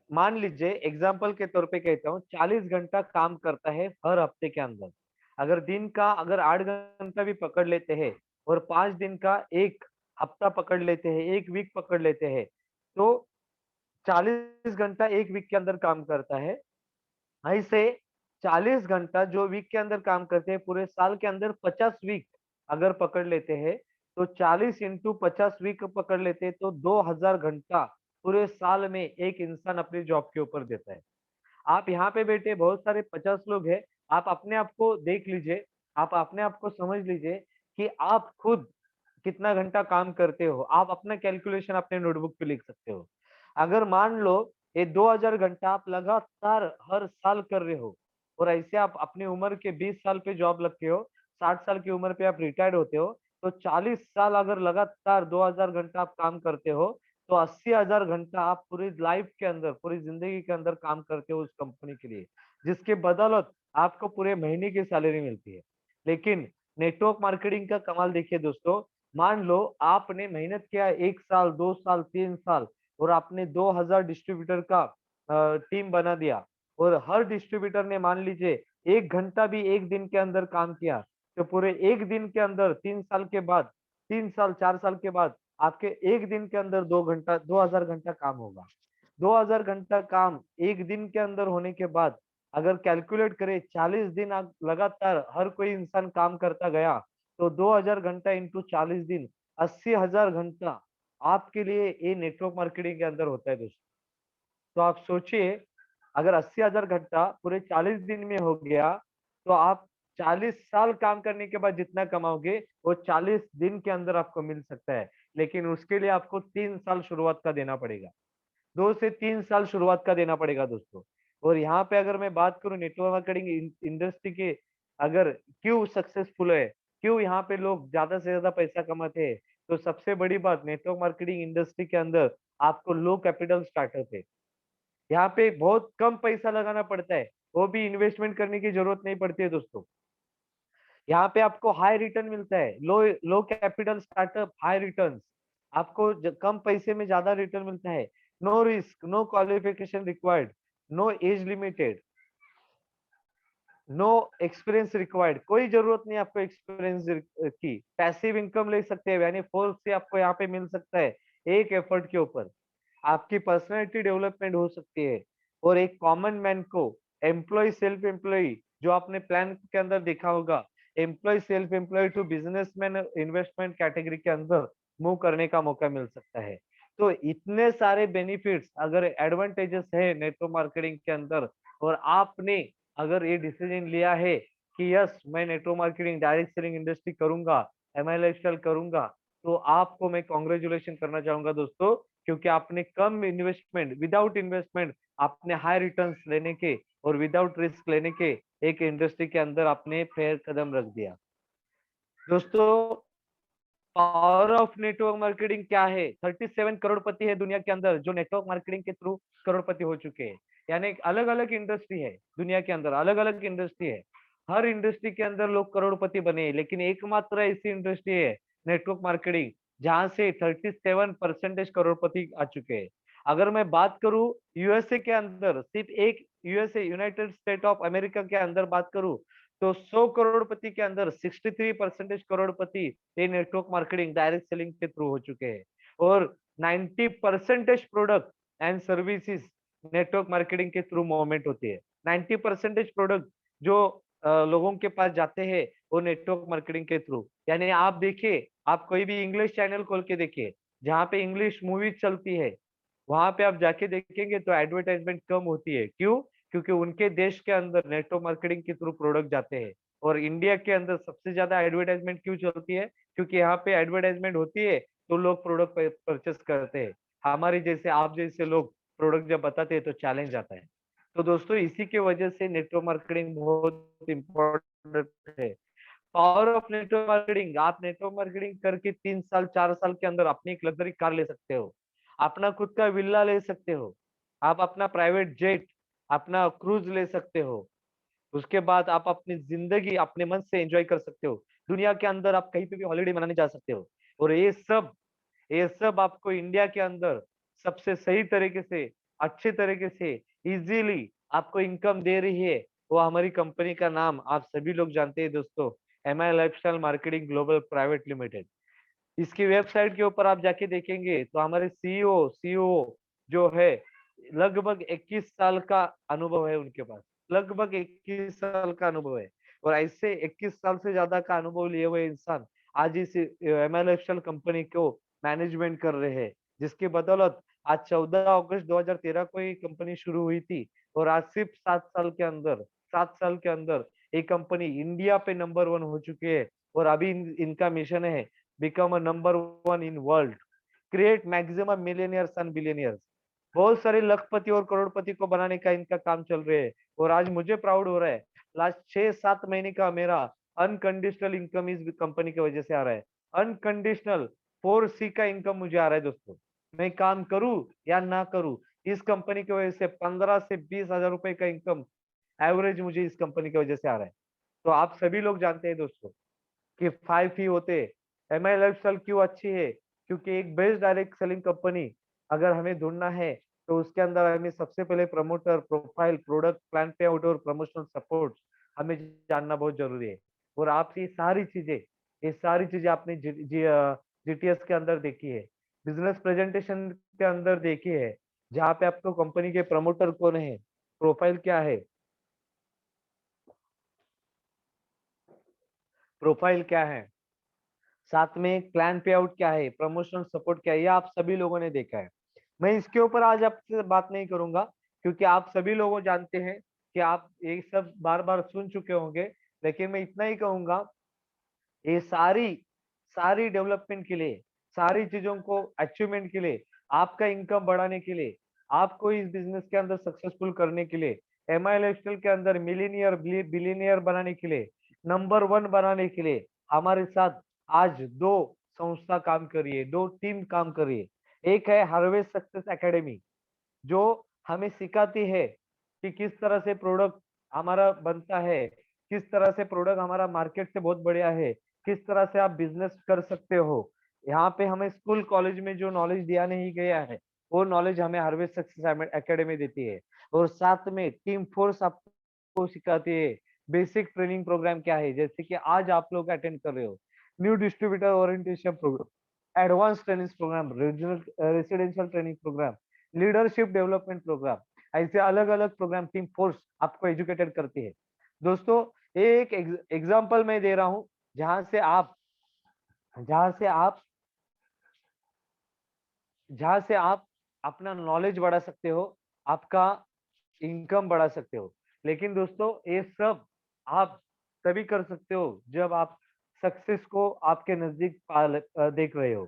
मान लीजिए एग्जाम्पल के तौर पे कहता हूँ, 40 घंटा काम करता है हर हफ्ते के अंदर। अगर दिन का अगर 8 घंटा भी पकड़ लेते हैं, और 5 दिन का एक हफ्ता पकड़ लेते हैं, एक वीक पकड़ लेते हैं, तो 40 घंटा एक वीक के अंदर काम करता है। ऐसे 40 घंटा जो वीक के अंदर काम करते हैं, पूरे साल के अंदर 50 वीक अगर पकड़ लेते हैं, तो 40 × 50 वीक पकड़ लेते हैं, तो 2000 घंटा पूरे साल में एक इंसान अपनी जॉब के ऊपर देता है। आप यहाँ पे बैठे बहुत सारे 50 लोग हैं। आप अपने आप को देख लीजिए, आप अपने आप को समझ लीजिए कि आप खुद कितना घंटा काम करते हो। आप अपना कैलकुलेशन अपने नोटबुक पे लिख सकते हो। अगर मान लो ये 2000 घंटा आप लगातार हर साल कर रहे हो, और ऐसे आप अपनी उम्र के 20 साल पे जॉब लगते हो, 60 साल की उम्र पे आप रिटायर्ड होते हो, तो 40 साल अगर लगातार 2000 घंटा आप काम करते हो, तो 80,000 घंटा आप पूरी लाइफ के अंदर, पूरी जिंदगी के अंदर काम करते हो उस कंपनी के लिए, जिसके बदौलत आपको पूरे महीने की सैलरी मिलती है। लेकिन नेटवर्क मार्केटिंग का कमाल देखिए दोस्तों। मान लो आपने मेहनत किया 1 साल, 2 साल, 3 साल, और आपने 2000 डिस्ट्रीब्यूटर का टीम बना दिया, और हर डिस्ट्रीब्यूटर ने मान लीजिए 1 घंटा भी एक दिन के अंदर काम किया, तो पूरे एक दिन के अंदर 3 साल के बाद, 3 साल 4 साल के बाद आपके एक दिन के अंदर 2 घंटा 2000 घंटा काम होगा। 2000 घंटा काम एक दिन के अंदर होने के बाद अगर कैलकुलेट करें 40 दिन आप लगातार हर कोई इंसान काम करता गया, तो 2000 घंटा इंटू 40 दिन 80,000 घंटा आपके लिए ये नेटवर्क मार्केटिंग के अंदर होता है दोस्तों। तो आप सोचिए, अगर 80,000 घंटा पूरे 40 दिन में हो गया, तो आप 40 साल काम करने के बाद जितना कमाओगे, वो 40 दिन के अंदर आपको मिल सकता है। लेकिन उसके लिए आपको 3 साल शुरुआत का देना पड़ेगा। 2 से 3 साल शुरुआत का देना पड़ेगा दोस्तों। और यहाँ पे अगर मैं बात करूँ नेटवर्क मार्केटिंग इंडस्ट्री के, अगर क्यों सक्सेसफुल है, क्यों यहाँ पे लोग ज्यादा से ज्यादा पैसा कमाते हैं, तो सबसे बड़ी बात नेटवर्क मार्केटिंग इंडस्ट्री के अंदर आपको लो कैपिटल स्टार्टअप है। यहाँ पे बहुत कम पैसा लगाना पड़ता है, वो भी इन्वेस्टमेंट करने की जरूरत नहीं पड़ती है दोस्तों। यहाँ पे आपको हाई रिटर्न मिलता है, low low capital startup high returns. आपको कम पैसे में ज्यादा रिटर्न मिलता है। No risk, no qualification required, no age limited, no experience required, कोई जरूरत नहीं आपको एक्सपीरियंस की। पैसिव इनकम ले सकते हैं, यानी फोर्स से आपको यहाँ पे मिल सकता है एक एफर्ट के ऊपर। आपकी पर्सनैलिटी डेवलपमेंट हो सकती है। और एक कॉमन मैन को एम्प्लॉय सेल्फ एम्प्लॉय, जो आपने प्लान के अंदर देखा होगा, employ self employ to businessman investment category के अंदर मूव करने का मौका मिल सकता है। तो इतने सारे बेनिफिट्स अगर एडवांटेजेस है नेटवर्क मार्केटिंग के अंदर, और आपने अगर ये डिसीजन लिया है कि यस मैं network marketing direct selling industry करूंगा, एमआई लाइफस्टाइल करूंगा, तो आपको मैं कॉन्ग्रेचुलेशन करना चाहूंगा दोस्तों। क्योंकि आपने कम इन्वेस्टमेंट, विदाउट इन्वेस्टमेंट आपने हाई रिटर्न्स लेने के और विदाउट रिस्क लेने के एक इंडस्ट्री के अंदर आपने पैर कदम रख दिया दोस्तों। पावर ऑफ नेटवर्क मार्केटिंग क्या है? 37 करोड़पति है दुनिया के अंदर जो नेटवर्क मार्केटिंग के थ्रू करोड़पति हो चुके हैं। यानी अलग अलग इंडस्ट्री है दुनिया के अंदर, अलग अलग इंडस्ट्री है। हर इंडस्ट्री के अंदर लोग करोड़पति बने हैं, लेकिन एकमात्र ऐसी इंडस्ट्री है नेटवर्क मार्केटिंग जहां से 37% करोड़पति आ चुके हैं। अगर मैं बात करूं यूएसए के अंदर, सिर्फ एक USA, United state of America के अंदर बात करूं, तो 100 करोड़पति के अंदर 63% करोड़पति ये नेटवर्क मार्केटिंग डायरेक्ट सेलिंग के थ्रू हो चुके हैं। और 90% product and services network marketing के थ्रू मूवमेंट होती है। 90% प्रोडक्ट जो लोगों के पास जाते हैं वो नेटवर्क मार्केटिंग के थ्रू। यानी आप देखिए, आप कोई भी इंग्लिश चैनल खोल के देखिए, जहाँ पे इंग्लिश मूवीज चलती है, वहां पे आप जाके देखेंगे तो एडवर्टाइजमेंट कम होती है। क्यों? क्योंकि उनके देश के अंदर नेटवर्क मार्केटिंग के थ्रू प्रोडक्ट जाते हैं। और इंडिया के अंदर सबसे ज्यादा एडवर्टाइजमेंट क्यों चलती है? क्योंकि यहाँ पे एडवर्टाइजमेंट होती है तो लोग प्रोडक्ट परचेस करते हैं। हमारे जैसे, आप जैसे लोग प्रोडक्ट जब बताते हैं तो चैलेंज आता है। तो दोस्तों इसी की वजह से नेटवर्क मार्केटिंग बहुत इम्पोर्टेंट है। पावर ऑफ नेटवर्क मार्केटिंग, आप नेटवर्क मार्केटिंग करके 3 साल 4 साल के अंदर अपनी एक लग्जरी कार ले सकते हो, अपना खुद का विल्ला ले सकते हो, आप अपना प्राइवेट जेट, अपना क्रूज ले सकते हो। उसके बाद आप अपनी जिंदगी अपने मन से एंजॉय कर सकते हो। दुनिया के अंदर आप कहीं पे भी हॉलिडे मनाने जा सकते हो। और ये सब आपको इंडिया के अंदर सबसे सही तरीके से, अच्छे तरीके से, इजीली आपको इनकम दे रही है। वो हमारी कंपनी का नाम आप सभी लोग जानते हैं दोस्तों, MI lifestyle marketing global private limited. इसकी वेबसाइट के ऊपर आप जाके देखेंगे तो हमारे सीईओ जो है, लगभग 21 साल का अनुभव है उनके पास, लगभग 21 साल का अनुभव है। और ऐसे 21 साल से ज्यादा का अनुभव लिए हुए इंसान आज इस एमएलएफएल कंपनी को मैनेजमेंट कर रहे हैं, जिसकी बदौलत आज 14 अगस्त 2013 को ये कंपनी शुरू हुई थी। और आज सिर्फ 7 साल के अंदर ये कंपनी इंडिया पे नंबर 1 हो चुकी है। और अभी इनका मिशन है become a number 1 in world, create maximum millionaires and billionaires। बहुत सारे लखपति और करोड़पति को बनाने का इनका काम चल रहा है। और आज मुझे प्राउड हो रहा है, लास्ट 6-7 महीने का मेरा अनकंडीशनल इनकम इस कंपनी की वजह से आ रहा है। अनकंडीशनल 4C का इनकम मुझे आ रहा है दोस्तों। मैं काम करूं या ना करूं, इस कंपनी की वजह से 15 से 20 हजार रुपए का इनकम एवरेज मुझे इस कंपनी की वजह से आ रहा है। तो आप सभी लोग जानते हैं दोस्तों कि 5 ही होते। एमआई लाइफस्टाइल क्यों अच्छी है? क्योंकि एक बेस्ट डायरेक्ट सेलिंग कंपनी अगर हमें ढूंढना है, तो उसके अंदर हमें सबसे पहले प्रमोटर, प्रोफाइल, प्रोडक्ट, प्लान पे आउट और प्रमोशनल सपोर्ट हमें जानना बहुत जरूरी है। और आप ये सारी चीजें आपने जीटीएस के अंदर देखी है, बिजनेस प्रेजेंटेशन के अंदर देखी है, जहाँ पे आपको कंपनी के प्रमोटर कौन है, प्रोफाइल क्या है, प्रोफाइल क्या है, साथ में क्लैन पे आउट क्या है, प्रमोशन सपोर्ट क्या है, ये आप सभी लोगों ने देखा है। मैं इसके ऊपर आज आपसे बात नहीं करूंगा, क्योंकि आप सभी लोग जानते हैं कि आप ये सब बार बार सुन चुके होंगे। लेकिन मैं इतना ही कहूंगा, ये सारी सारी डेवलपमेंट के लिए, सारी चीजों को अचीवमेंट के लिए, आपका इनकम बढ़ाने के लिए, आपको इस बिजनेस के अंदर सक्सेसफुल करने के लिए, एमआई लाइफस्टाइल के अंदर मिलीनियर बिलीनियर बनाने के लिए, नंबर वन बनाने के लिए हमारे साथ आज दो संस्था काम कर रही है, दो टीम काम कर रही है। एक है हार्वेस्ट सक्सेस एकेडमी, जो हमें सिखाती है कि किस तरह से प्रोडक्ट हमारा बनता है, किस तरह से प्रोडक्ट हमारा मार्केट से बहुत बढ़िया है, किस तरह से आप बिजनेस कर सकते हो। यहाँ पे हमें स्कूल कॉलेज में जो नॉलेज दिया नहीं गया है, वो नॉलेज हमें हार्वेस्ट सक्सेस एकेडमी देती है। और साथ में टीम फोर्स आपको सिखाती है। बेसिक ट्रेनिंग प्रोग्राम क्या है, जैसे कि आज आप लोग अटेंड कर रहे हो, new distributor orientation program, advance training program, regional residential training program, leadership development program, ऐसे अलग अलग प्रोग्राम टीम फोर्स आपको एजुकेटेड करती है। दोस्तों, एक एग्जांपल मैं दे रहा हूं, जहां से आप जहां से आप जहां से आप अपना नॉलेज बढ़ा सकते हो, आपका इनकम बढ़ा सकते हो। लेकिन दोस्तों, ये सब आप तभी कर सकते हो जब आप सक्सेस को आपके नजदीक देख रहे हो।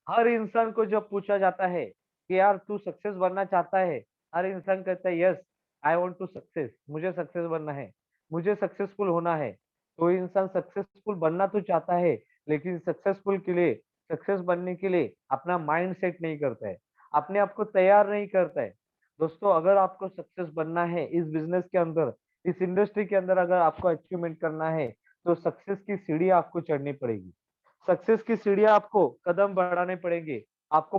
हर इंसान को जब पूछा जाता है कि यार तू सक्सेस बनना चाहता है, हर इंसान कहता है yes, I want to success, मुझे सक्सेस बनना है, मुझे सक्सेसफुल होना है। तो इंसान सक्सेसफुल बनना तो चाहता है, लेकिन सक्सेस बनने के लिए अपना माइंड सेट नहीं करता है, अपने आप को तैयार नहीं करता है। दोस्तों, अगर आपको सक्सेस बनना है इस बिजनेस के अंदर, इस इंडस्ट्री के अंदर, अगर आपको अचीवमेंट करना है, तो सक्सेस की सीढ़ी आपको चढ़नी पड़ेगी। सक्सेस की सीढ़ियां आपको कदम बढ़ाने पड़ेंगे। आपको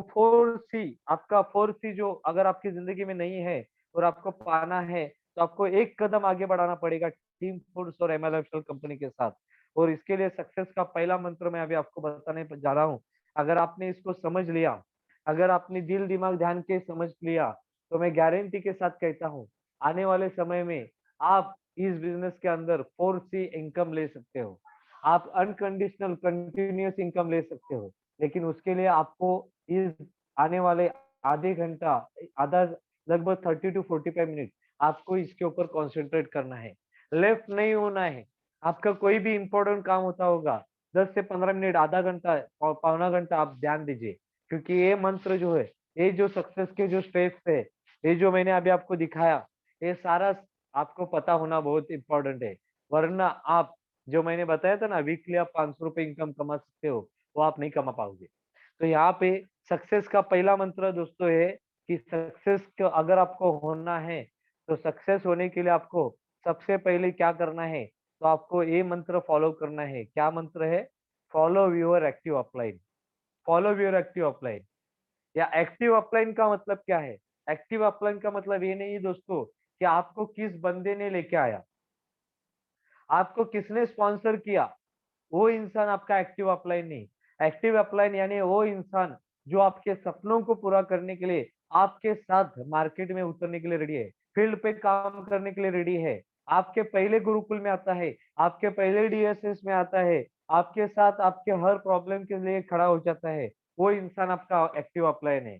आपका 4C जो अगर आपकी जिंदगी में नहीं है और आपको पाना है, तो आपको एक कदम आगे बढ़ाना पड़ेगा टीम फोर्स और एमएल लाइफस्टाइल कंपनी के साथ। और इसके लिए सक्सेस का पहला मंत्र मैं अभी आपको बताने जा रहा हूँ। अगर आपने इसको समझ लिया, अगर आपने दिल दिमाग ध्यान के समझ लिया, तो मैं गारंटी के साथ कहता हूँ, आने वाले समय में आप इस बिजनेस के अंदर 4C इनकम ले सकते हो। आप अनकंडीशनल कंटिन्यूअस इनकम ले सकते हो। लेकिन उसके लिए आपको इस आने वाले आधे घंटा आधा लगभग 30 to 45 मिनट आपको इसके ऊपर कॉन्सेंट्रेट करना है, लेफ्ट नहीं होना है। आपका कोई भी इंपॉर्टेंट काम होता होगा, 10 से 15 मिनट, आधा घंटा और पौना घंटा आप ध्यान दीजिए। क्योंकि ये मंत्र जो है, ये जो सक्सेस के जो स्टेप्स है, ये जो मैंने अभी आपको दिखाया, ये सारा आपको पता होना बहुत इंपॉर्टेंट है। वरना आप, जो मैंने बताया था ना, वीकली आप 500 रुपए इनकम कमा सकते हो, वो आप नहीं कमा पाओगे। तो यहाँ पे सक्सेस का पहला मंत्र दोस्तों है कि सक्सेस को अगर आपको होना है, तो सक्सेस होने के लिए आपको सबसे पहले क्या करना है, तो आपको ये मंत्र फॉलो करना है। क्या मंत्र है? Follow your active upline. Follow your active upline, या एक्टिव अपलाइन का मतलब क्या है? एक्टिव अपलाइन का मतलब ये नहीं दोस्तों कि आपको किस बंदे ने लेके आया, आपको किसने स्पॉन्सर किया, वो इंसान आपका एक्टिव अपलाइन नहीं। एक्टिव अपलाइन यानी वो इंसान जो आपके सपनों को पूरा करने के लिए आपके साथ मार्केट में उतरने के लिए रेडी है, फील्ड पे काम करने के लिए रेडी है, आपके पहले गुरुकुल में आता है, आपके पहले डीएसएस में आता है, आपके साथ आपके हर प्रॉब्लम के लिए खड़ा हो जाता है, वो इंसान आपका एक्टिव अपलाइन है।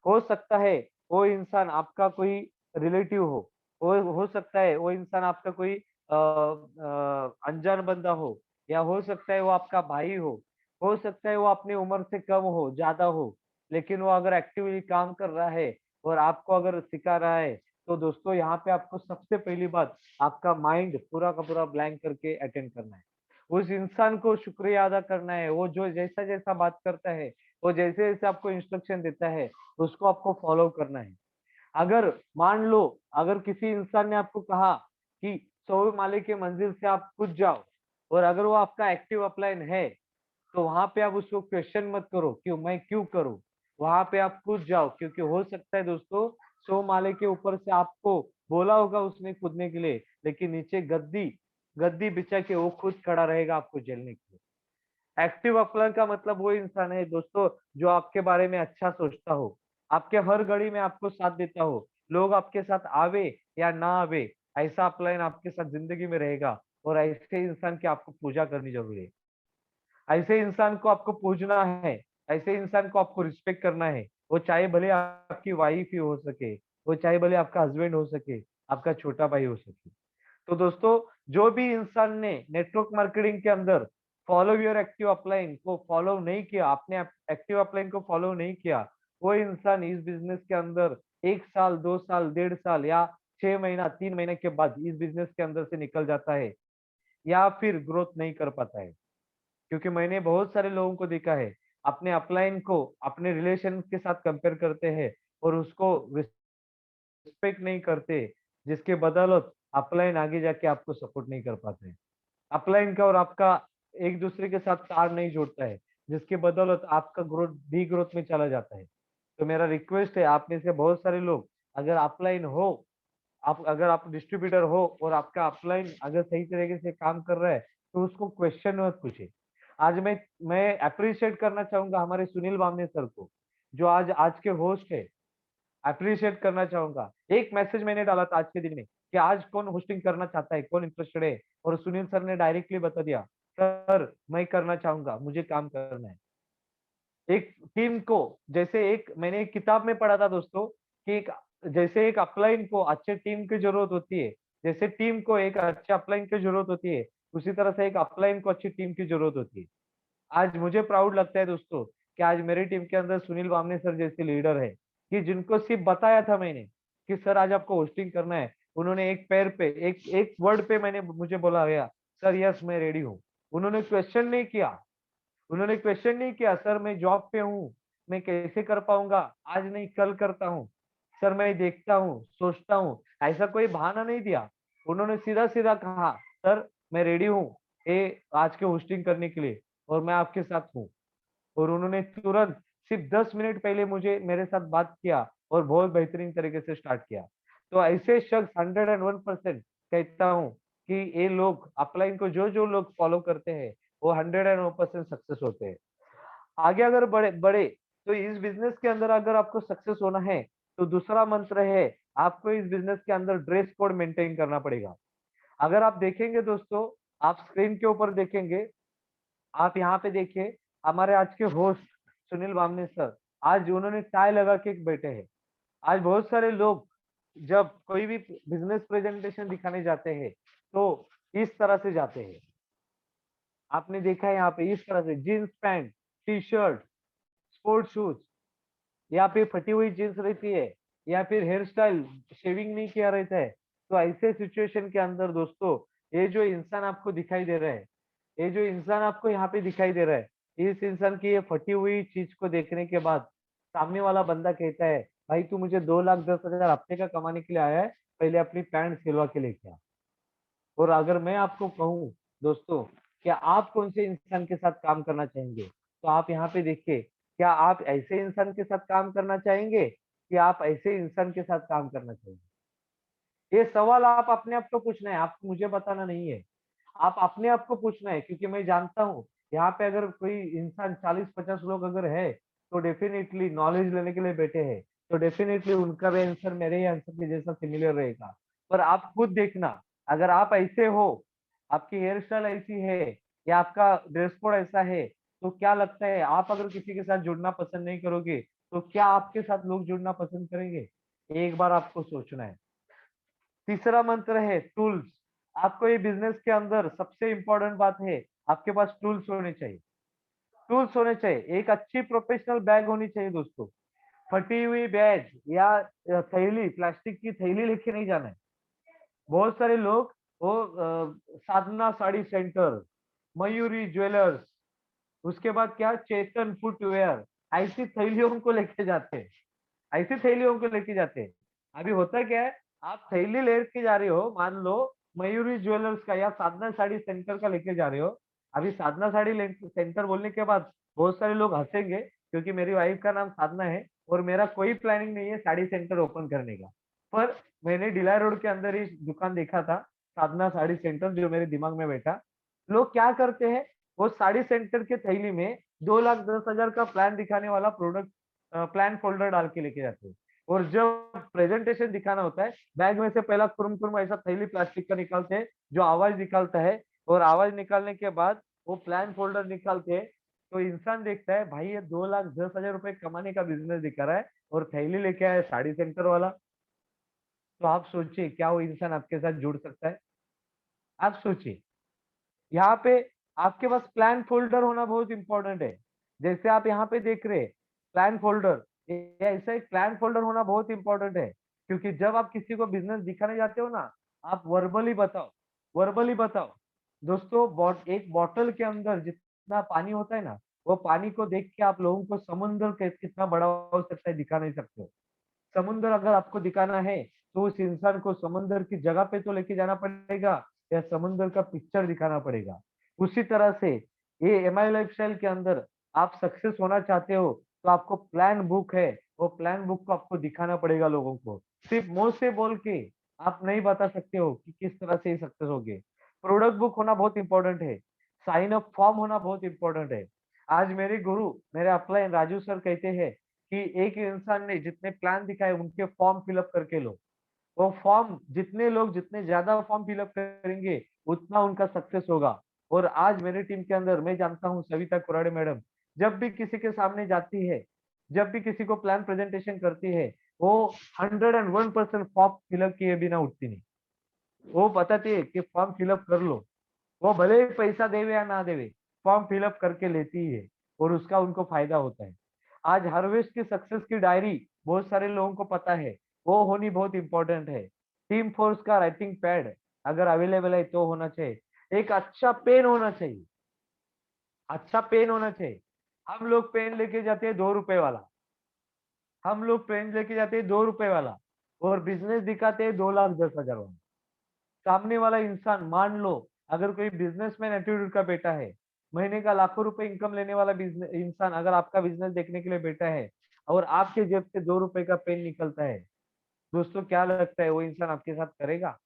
हो सकता है वो इंसान आपका कोई रिलेटिव हो, हो सकता है वो इंसान आपका कोई अनजान बंदा हो, या हो सकता है वो आपका भाई हो सकता है वो अपनी उम्र से कम हो, ज्यादा हो। लेकिन वो अगर एक्टिवली काम कर रहा है और आपको अगर सिखा रहा है, तो दोस्तों यहाँ पे आपको सबसे पहली बात, आपका माइंड पूरा का पूरा ब्लैंक करके अटेंड करना है। उस इंसान को शुक्रिया अदा करना है, वो जो जैसा जैसा बात करता है, वो जैसे जैसे आपको इंस्ट्रक्शन देता है, उसको आपको फॉलो करना है। अगर मान लो, अगर किसी इंसान ने आपको कहा कि 100 माले के मंजिल से आप कूद जाओ, और अगर वो आपका एक्टिव अपलाइन है, तो वहां पे आप उसको क्वेश्चन मत करो क्यों, मैं क्यों करूं। वहां पे आप कूद जाओ, क्योंकि हो सकता है दोस्तों 100 माले के ऊपर से आपको बोला होगा उसने कूदने के लिए, लेकिन नीचे गद्दी गद्दी बिछा के वो खुद खड़ा रहेगा आपको झेलने के लिए। एक्टिव अपलाइन का मतलब वो इंसान है दोस्तों जो आपके बारे में अच्छा सोचता हो, आपके हर घड़ी में आपको साथ देता हो, लोग आपके साथ आवे या ना आवे, ऐसा अपलाइन आपके साथ जिंदगी में रहेगा और ऐसे इंसान की आपको पूजा करनी जरूरी है। ऐसे इंसान को आपको पूजना है, ऐसे इंसान को आपको रिस्पेक्ट करना है। वो चाहे भले आपकी वाइफ ही हो सके, वो चाहे भले आपका हस्बैंड हो सके, आपका छोटा भाई हो सके। तो दोस्तों, जो भी इंसान ने नेटवर्क मार्केटिंग के अंदर फॉलो योर एक्टिव अपलाइन को फॉलो नहीं किया, आपने एक्टिव अपलाइन को फॉलो नहीं किया, वो इंसान इस बिज़नेस के अंदर 1 साल, 2 साल, 1.5 साल या 6 महीना, 3 महीने के बाद इस बिज़नेस के अंदर से निकल जाता है या फिर ग्रोथ नहीं कर पाता है। क्योंकि मैंने बहुत सारे लोगों को देखा है, अपने अपलाइन को अपने रिलेशन के साथ कंपेयर करते हैं और उसको रिस्पेक्ट नहीं करते, जिसके बदौलत अपलाइन आगे जाके आपको सपोर्ट नहीं कर पाते। अपलाइन का और आपका एक दूसरे के साथ तार नहीं जोड़ता है, जिसके बदौलत आपका ग्रोथ डीग्रोथ में चला जाता है। तो मेरा रिक्वेस्ट है आप में से बहुत सारे लोग अगर अपलाइन हो, आप अगर आप डिस्ट्रीब्यूटर हो और आपका अपलाइन अगर सही तरीके से काम कर रहा है, तो उसको क्वेश्चन मत पूछिए। आज मैं एप्रिशिएट करना चाहूँगा हमारे सुनील बामने सर को, जो आज आज के होस्ट है। एप्रिशिएट करना चाहूँगा। एक मैसेज मैंने डाला था आज के दिन में कि आज कौन होस्टिंग करना चाहता है, कौन इंटरेस्टेड है और सुनील सर ने डायरेक्टली बता दिया, सर मैं करना चाहूँगा, मुझे काम करना है। एक टीम को जैसे एक मैंने एक किताब में पढ़ा था दोस्तों कि एक जैसे एक अपलाइन को अच्छे टीम की जरूरत होती है, जैसे टीम को एक अच्छे अपलाइन की जरूरत होती है, उसी तरह से एक अपलाइन को अच्छी टीम की जरूरत होती है। आज मुझे प्राउड लगता है दोस्तों कि आज मेरी टीम के अंदर सुनील बामने सर जैसे लीडर है कि जिनको सिर्फ बताया था मैंने कि सर आज आपको होस्टिंग करना है, उन्होंने एक पैर पे एक एक वर्ड पे मैंने मुझे बोला गया, सर यस मैं रेडी हूँ। उन्होंने क्वेश्चन नहीं किया, उन्होंने क्वेश्चन नहीं किया, सर मैं जॉब पे हूँ, मैं कैसे कर पाऊंगा, आज नहीं कल करता हूँ, सर मैं देखता हूँ सोचता हूँ, ऐसा कोई बहाना नहीं दिया। उन्होंने सीधा सीधा कहा, सर मैं रेडी हूँ ये आज के होस्टिंग करने के लिए और मैं आपके साथ हूँ। और उन्होंने तुरंत सिर्फ 10 मिनट पहले मुझे मेरे साथ बात किया और बहुत बेहतरीन तरीके से स्टार्ट किया। तो ऐसे शख्स 101% कहता हूँ कि ये लोग अपलाइन को जो जो लोग फॉलो करते हैं वो 101% सक्सेस होते हैं। आगे अगर बढ़े बढ़े तो इस बिजनेस के अंदर अगर आपको सक्सेस होना है तो दूसरा मंत्र है, आपको इस बिजनेस के अंदर ड्रेस कोड मेंटेन करना पड़ेगा। अगर आप देखेंगे दोस्तों, आप स्क्रीन के ऊपर देखेंगे, आप यहाँ पे देखिए हमारे आज के होस्ट सुनील बामने सर, आज उन्होंने टाई लगा के बैठे हैं। आज बहुत सारे लोग जब कोई भी बिजनेस प्रेजेंटेशन दिखाने जाते हैं तो इस तरह से जाते हैं। आपने देखा है यहाँ पे इस तरह से jeans pant, T shirt, sports shoes या फिर फटी हुई जीन्स रहती है या फिर हेयर स्टाइल शेविंग नहीं किया रहता है। तो ऐसे सिचुएशन के अंदर दोस्तों, ये जो इंसान आपको दिखाई दे रहा है, ये जो इंसान आपको यहाँ पे दिखाई दे रहा है, इस इंसान की ये फटी हुई चीज को देखने के बाद सामने वाला बंदा कहता है, भाई तू मुझे 2,10,000 हफ्ते का कमाने के लिए आया है, पहले अपनी पैंट सिलवा के लेके आ। और अगर मैं आपको कहूँ दोस्तों, क्या आप कौन से इंसान के साथ काम करना चाहेंगे, तो आप यहाँ पे देखिए, क्या आप ऐसे इंसान के साथ काम करना चाहेंगे कि आप ऐसे इंसान के साथ काम करना चाहेंगे? ये सवाल आप अपने आप को पूछना है, आपको मुझे बताना नहीं है। आप अपने आप को पूछना है क्योंकि मैं जानता हूँ यहाँ पे अगर कोई इंसान 40-50 लोग अगर है तो डेफिनेटली नॉलेज लेने के लिए बैठे हैं, तो डेफिनेटली उनका भी आंसर मेरे ही आंसर के जैसा सिमिलर रहेगा। पर आप खुद देखना, अगर आप ऐसे हो, आपकी हेयर स्टाइल ऐसी है या आपका ड्रेस कोड ऐसा है, तो क्या लगता है आप अगर किसी के साथ जुड़ना पसंद नहीं करोगे तो क्या आपके साथ लोग जुड़ना पसंद करेंगे? एक बार आपको सोचना है। तीसरा मंत्र है टूल्स। आपको ये बिजनेस के अंदर सबसे इंपॉर्टेंट बात है, आपके पास टूल्स होने चाहिए। टूल्स होने चाहिए, एक अच्छी प्रोफेशनल बैग होनी चाहिए दोस्तों। फटी हुई बैग या थैली, प्लास्टिक की थैली लेके नहीं जाना है। बहुत सारे लोग वो साधना साड़ी सेंटर, मयूरी ज्वेलर्स, उसके बाद क्या चेतन फुटवेयर, ऐसी थैलियों को लेके जाते हैं, ऐसी थैलियों को लेके जाते हैं। अभी होता क्या है, आप थैली लेके जा रहे हो, मान लो मयूरी ज्वेलर्स का या साधना साड़ी सेंटर का लेके जा रहे हो। अभी साधना साड़ी सेंटर बोलने के बाद बहुत सारे लोग हंसेंगे क्योंकि मेरी वाइफ का नाम साधना है और मेरा कोई प्लानिंग नहीं है साड़ी सेंटर ओपन करने का। पर मैंने डिलाई रोड के अंदर ही दुकान देखा था, साधना साड़ी सेंटर जो मेरे दिमाग में बैठा। लोग क्या करते हैं, वो साड़ी सेंटर के थैली में 2,10,000 का प्लान दिखाने वाला प्रोडक्ट प्लान फोल्डर डाल के लेके जाते हैं। और जब प्रेजेंटेशन दिखाना होता है, बैग में से पहला कुरुम कुरुम ऐसा थैली प्लास्टिक का निकालते हैं जो आवाज निकालता है, और आवाज निकालने के बाद वो प्लान फोल्डर निकालते हैं। तो इंसान देखता है भाई ये 2,10,000 रुपए कमाने का बिजनेस दिखा रहा है और थैली लेके आया है साड़ी सेंटर वाला। तो आप सोचिए क्या वो इंसान आपके साथ जुड़ सकता है? आप सोचिए। यहाँ पे आपके पास प्लान फोल्डर होना बहुत इंपॉर्टेंट है। जैसे आप यहाँ पे देख रहे हैं प्लान फोल्डर, ऐसा एक प्लान फोल्डर होना बहुत इंपॉर्टेंट है। क्योंकि जब आप किसी को बिजनेस दिखाने जाते हो ना, आप वर्बली बताओ, वर्बली बताओ। दोस्तों एक बॉटल के अंदर जितना पानी होता है ना, वो पानी को देख के आप लोगों को समुद्र कितना बड़ा हो सकता है दिखा नहीं सकते हो। समुंदर अगर आपको दिखाना है तो उस इंसान को समुंदर की जगह पे तो लेके जाना पड़ेगा, या समुंदर का पिक्चर दिखाना पड़ेगा। उसी तरह से ये एमआई लाइफस्टाइल के अंदर आप सक्सेस होना चाहते हो, तो आपको प्लान बुक है, वो प्लान बुक को आपको दिखाना पड़ेगा लोगों को। सिर्फ मुंह से बोल के आप नहीं बता सकते हो कि किस तरह से सक्सेस होगे। प्रोडक्ट बुक होना बहुत इंपॉर्टेंट है। साइन अप फॉर्म होना बहुत इंपॉर्टेंट है। आज मेरे गुरु, मेरे अपलाइन राजू सर कहते हैं कि एक इंसान ने जितने प्लान दिखाए उनके फॉर्म फिलअप करके लो। वो फॉर्म जितने लोग जितने ज्यादा फॉर्म फिलअप करेंगे उतना उनका सक्सेस होगा। और आज मेरी टीम के अंदर मैं जानता हूँ सविता कुराडे मैडम, जब भी किसी के सामने जाती है, जब भी किसी को प्लान प्रेजेंटेशन करती है, वो 101% फॉर्म फिलअप किए बिना उठती नहीं। वो बताती है कि फॉर्म फिलअप कर लो। वो भले ही पैसा देवे या ना देवे, फॉर्म फिलअप करके लेती ही है, और उसका उनको फायदा होता है। आज हार्वेस्ट की सक्सेस की डायरी बहुत सारे लोगों को पता है, वो होनी बहुत इंपॉर्टेंट है। टीम फोर्स का राइटिंग पैड अगर अवेलेबल है तो होना चाहिए। एक अच्छा पेन होना चाहिए, अच्छा पेन होना चाहिए। हम लोग पेन लेके जाते हैं 2 रुपए वाला, हम लोग पेन लेके जाते हैं 2 रुपए वाला, और बिजनेस दिखाते हैं 2,10,000 वाला। सामने वाला इंसान, मान लो अगर कोई बिजनेसमैन एटीट्यूड का बेटा है, महीने का लाखों रुपए इनकम लेने वाला बिजनेस इंसान अगर आपका बिजनेस देखने के लिए बेटा है, और आपके जेब से 2 रुपए का पेन निकलता है, दोस्तों क्या लगता है वो इंसान आपके साथ करेगा?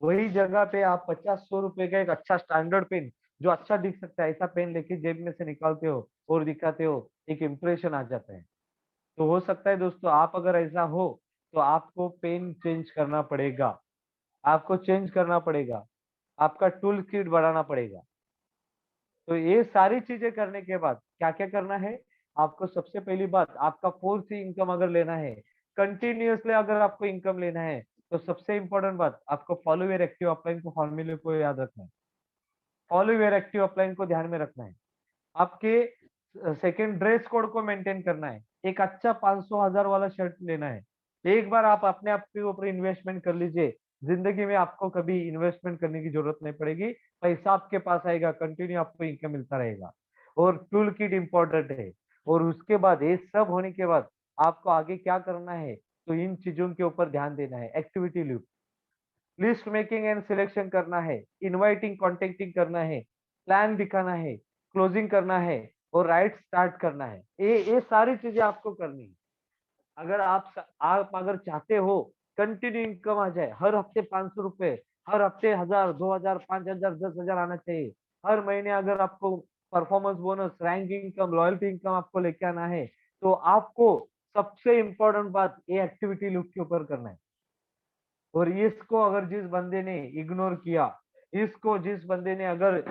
वही जगह पे आप 50-100 रुपए का एक अच्छा स्टैंडर्ड पेन जो अच्छा दिख सकता है, ऐसा पेन लेके जेब में से निकालते हो और दिखाते हो, एक इम्प्रेशन आ जाता है। तो हो सकता है दोस्तों आप अगर ऐसा हो तो आपको पेन चेंज करना पड़ेगा, आपको चेंज करना पड़ेगा, आपका टूल किट बढ़ाना पड़ेगा। तो ये सारी चीजें करने के बाद क्या क्या करना है? आपको सबसे पहली बात, आपका फोर्स इनकम अगर लेना है, कंटिन्यूअसली अगर आपको इनकम लेना है, तो सबसे इंपॉर्टेंट बात, आपको फॉलो योर एक्टिव अपलाइन को फॉर्मूले को याद रखना है। फॉलो योर एक्टिव अपलाइन को ध्यान में रखना है। आपके सेकंड ड्रेस कोड को मेंटेन करना है। एक अच्छा 500,000 वाला शर्ट लेना है। एक बार आप अपने आप के ऊपर इन्वेस्टमेंट कर लीजिए, जिंदगी में आपको कभी इन्वेस्टमेंट करने की जरूरत नहीं पड़ेगी। पैसा आपके पास आएगा, कंटिन्यू आपको इनकम मिलता रहेगा। और टूल किट इंपॉर्टेंट है। और उसके बाद ये सब होने के बाद आपको आगे क्या करना है, तो इन चीजों के ऊपर ध्यान देना है। Activity loop, list making and selection करना है, इनवाइटिंग कॉन्टेक्टिंग करना है, प्लान दिखाना है, क्लोजिंग करना है, और राइट स्टार्ट करना है। ये सारी चीजें आपको करनी है। अगर आप अगर चाहते हो कंटिन्यू इनकम आ जाए, हर हफ्ते 500 रुपए, हर हफ्ते 1,000, 2,000, 5,000, 10,000 आना चाहिए। हर महीने अगर आपको performance bonus, rank income, loyalty income आपको लेके आना है, तो आपको सबसे इंपॉर्टेंट बात ये एक्टिविटी लूप के ऊपर करना है। और इसको अगर जिस बंदे ने इग्नोर किया, इसको जिस बंदे ने अगर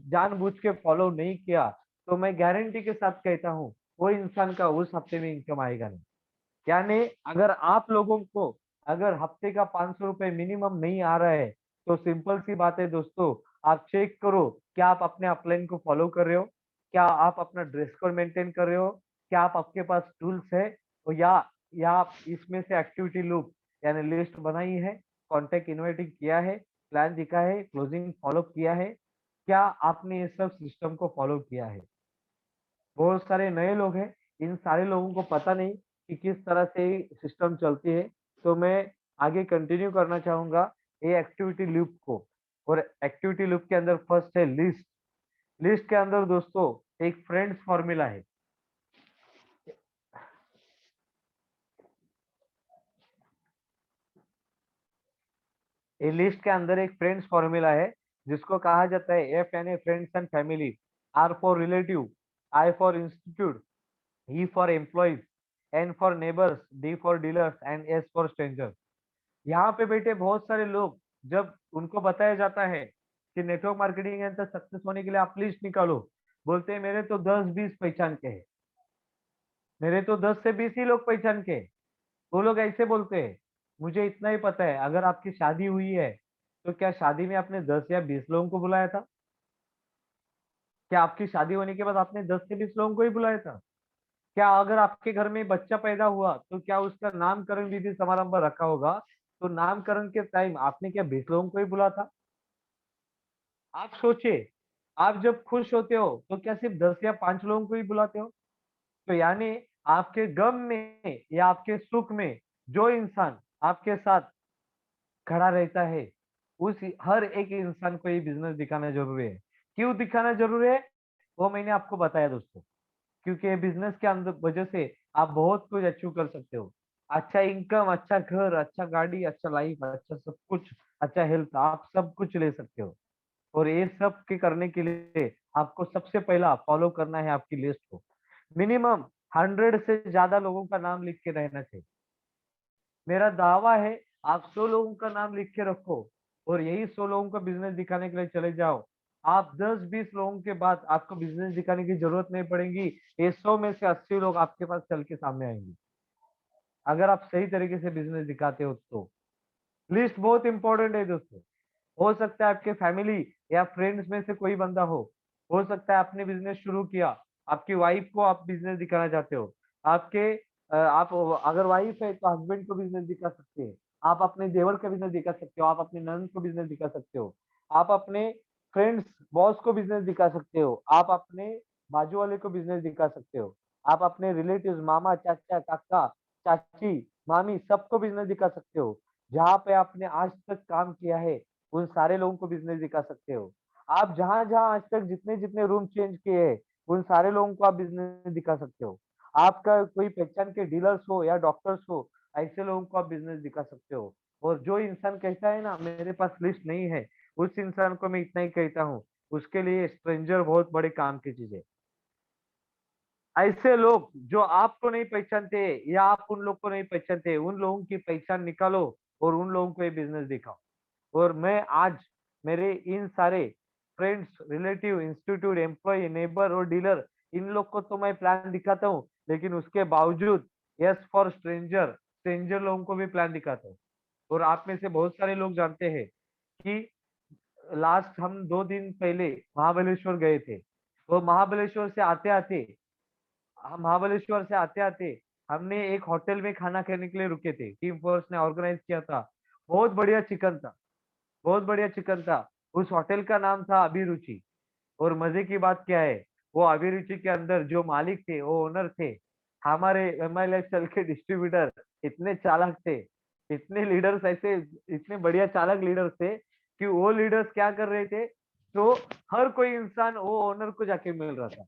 जानबूझ के फॉलो नहीं किया, तो मैं गारंटी के साथ कहता हूँ वो इंसान का उस हफ्ते में इनकम आएगा नहीं। यानी अगर आप लोगों को अगर हफ्ते का 500 रुपए मिनिमम नहीं आ रहा है, तो सिंपल सी बात है दोस्तों, आप चेक करो क्या आप अपने अपलाइन को फॉलो कर रहे हो, क्या आप अपना ड्रेस कोड मेंटेन कर रहे हो, क्या आप आपके पास टूल्स है, और या आप इसमें से एक्टिविटी लूप यानी लिस्ट बनाई है, कॉन्टेक्ट इनवाइटिंग किया है, प्लान दिखा है, क्लोजिंग फॉलो किया है, क्या आपने ये सब सिस्टम को फॉलो किया है? बहुत सारे नए लोग हैं, इन सारे लोगों को पता नहीं कि किस तरह से सिस्टम चलती है। तो मैं आगे कंटिन्यू करना चाहूंगा ये एक्टिविटी लूप को। और एक्टिविटी लूप के अंदर फर्स्ट है लिस्ट। लिस्ट के अंदर दोस्तों एक फ्रेंड्स फॉर्मूला है। ये लिस्ट के अंदर एक फ्रेंड्स फॉर्मूला है जिसको कहा जाता है एफ यानी friends and family, R for relative, I for institute, E for employees, N for neighbours, D for dealers and S for strangers. यहाँ पे बेटे बहुत सारे लोग जब उनको बताया जाता है कि नेटवर्क मार्केटिंग के अंदर सक्सेस होने के लिए आप लिस्ट निकालो, बोलते हैं मेरे तो 10-20 पहचान के हैं, मेरे तो 10 से 20 ही लोग पहचान के हैं। वो लोग ऐसे बोलते हैं। मुझे इतना ही पता है अगर आपकी शादी हुई है तो क्या शादी में आपने 10 या 20 लोगों को बुलाया था? क्या आपकी शादी होने के बाद आपने 10 से 20 लोगों को ही बुलाया था? क्या अगर आपके घर में बच्चा पैदा हुआ तो क्या उसका नामकरण विधि समारंभ रखा होगा, तो नामकरण के टाइम आपने क्या 20 लोगों को ही बुला था? आप सोचिए, आप जब खुश होते हो तो क्या सिर्फ 10 या 5 लोगों को ही बुलाते हो? तो यानी आपके गम में या आपके सुख में जो इंसान आपके साथ खड़ा रहता है, उस हर एक इंसान को ये बिजनेस दिखाना जरूरी है। क्यों दिखाना जरूरी है? वो मैंने आपको बताया दोस्तों। क्योंकि बिजनेस के अंदर वजह से आप बहुत कुछ अचीव कर सकते हो। अच्छा इनकम, अच्छा घर, अच्छा गाड़ी, अच्छा लाइफ, अच्छा सब कुछ, अच्छा हेल्थ, आप सब कुछ ले सकते हो। और ये सब के करने के लिए आपको सबसे पहला फॉलो करना है आपकी लिस्ट को। मिनिमम 100 से ज्यादा लोगों का नाम लिख के रहना चाहिए। मेरा दावा है आप 100 लोगों का नाम लिख के रखो और यही 100 लोगों का बिजनेस दिखाने के लिए चले जाओ। आप 10-20 लोगों के बाद आपको बिजनेस दिखाने की जरूरत नहीं पड़ेगी। ये 100 में से 80 लोग आपके पास चल के सामने आएंगे अगर आप सही तरीके से बिजनेस दिखाते हो तो। लिस्ट बहुत इंपॉर्टेंट है दोस्तों। हो सकता है आपके फैमिली या फ्रेंड्स में से कोई बंदा हो सकता है आपने बिजनेस शुरू किया, आपकी वाइफ को आप बिजनेस दिखाना चाहते हो, आपके आप अगर वाइफ है तो हस्बैंड को बिजनेस दिखा सकते हैं, आप अपने देवर का बिजनेस दिखा सकते हो, आप अपने नंद को बिजनेस दिखा सकते हो, आप अपने फ्रेंड्स बॉस को बिजनेस दिखा सकते हो, आप अपने बाजू वाले को बिजनेस दिखा सकते हो, आप अपने रिलेटिव्स मामा चाचा काका चाची मामी सबको बिजनेस दिखा सकते हो। जहाँ पे आपने आज तक काम किया है उन सारे लोगों को बिजनेस दिखा सकते हो। आप जहाँ-जहाँ आज तक जितने-जितने रूम चेंज किए हैं, उन सारे लोगों को आप बिजनेस दिखा सकते हो। आपका कोई पहचान के डीलर्स हो या डॉक्टर्स हो, ऐसे लोगों को आप बिजनेस दिखा सकते हो। और जो इंसान कहता है ना मेरे पास लिस्ट नहीं है, उस इंसान को मैं इतना ही कहता हूँ, उसके लिए स्ट्रेंजर बहुत बड़े काम की चीज़ है। ऐसे लोग जो आपको नहीं पहचानते या आप उन लोग को नहीं पहचानते, उन लोगों की पहचान निकालो और उन लोगों को ये बिजनेस दिखाओ। और मैं आज मेरे इन सारे friends, relative, institute, employ, neighbour और डीलर इन लोग को तो मैं प्लान दिखाता हूँ, लेकिन उसके बावजूद यस फॉर स्ट्रेंजर, स्ट्रेंजर लोगों को भी प्लान दिखाता हूँ। और आप में से बहुत सारे लोग जानते हैं कि लास्ट हम 2 दिन पहले महाबलेश्वर गए थे। वो महाबलेश्वर से आते-आते हम महाबलेश्वर से आते-आते हमने एक होटल में खाना खाने के लिए रुके थे। टीम फोर्स ने ऑर्गेनाइज किया था। बहुत बढ़िया चिकन था। बहुत बढ़िया चिकन था। उस होटल का नाम था अभिरुचि। और मजे की बात क्या है, वो अभिरुचि के अंदर जो मालिक थे, वो ओनर थे, हमारे एमआई लाइफस्टाइल के डिस्ट्रीब्यूटर इतने चालाक थे, इतने लीडर्स ऐसे, इतने बढ़िया चालाक लीडर्स थे कि वो लीडर्स क्या कर रहे थे, तो हर कोई इंसान वो ओनर को जाके मिल रहा था।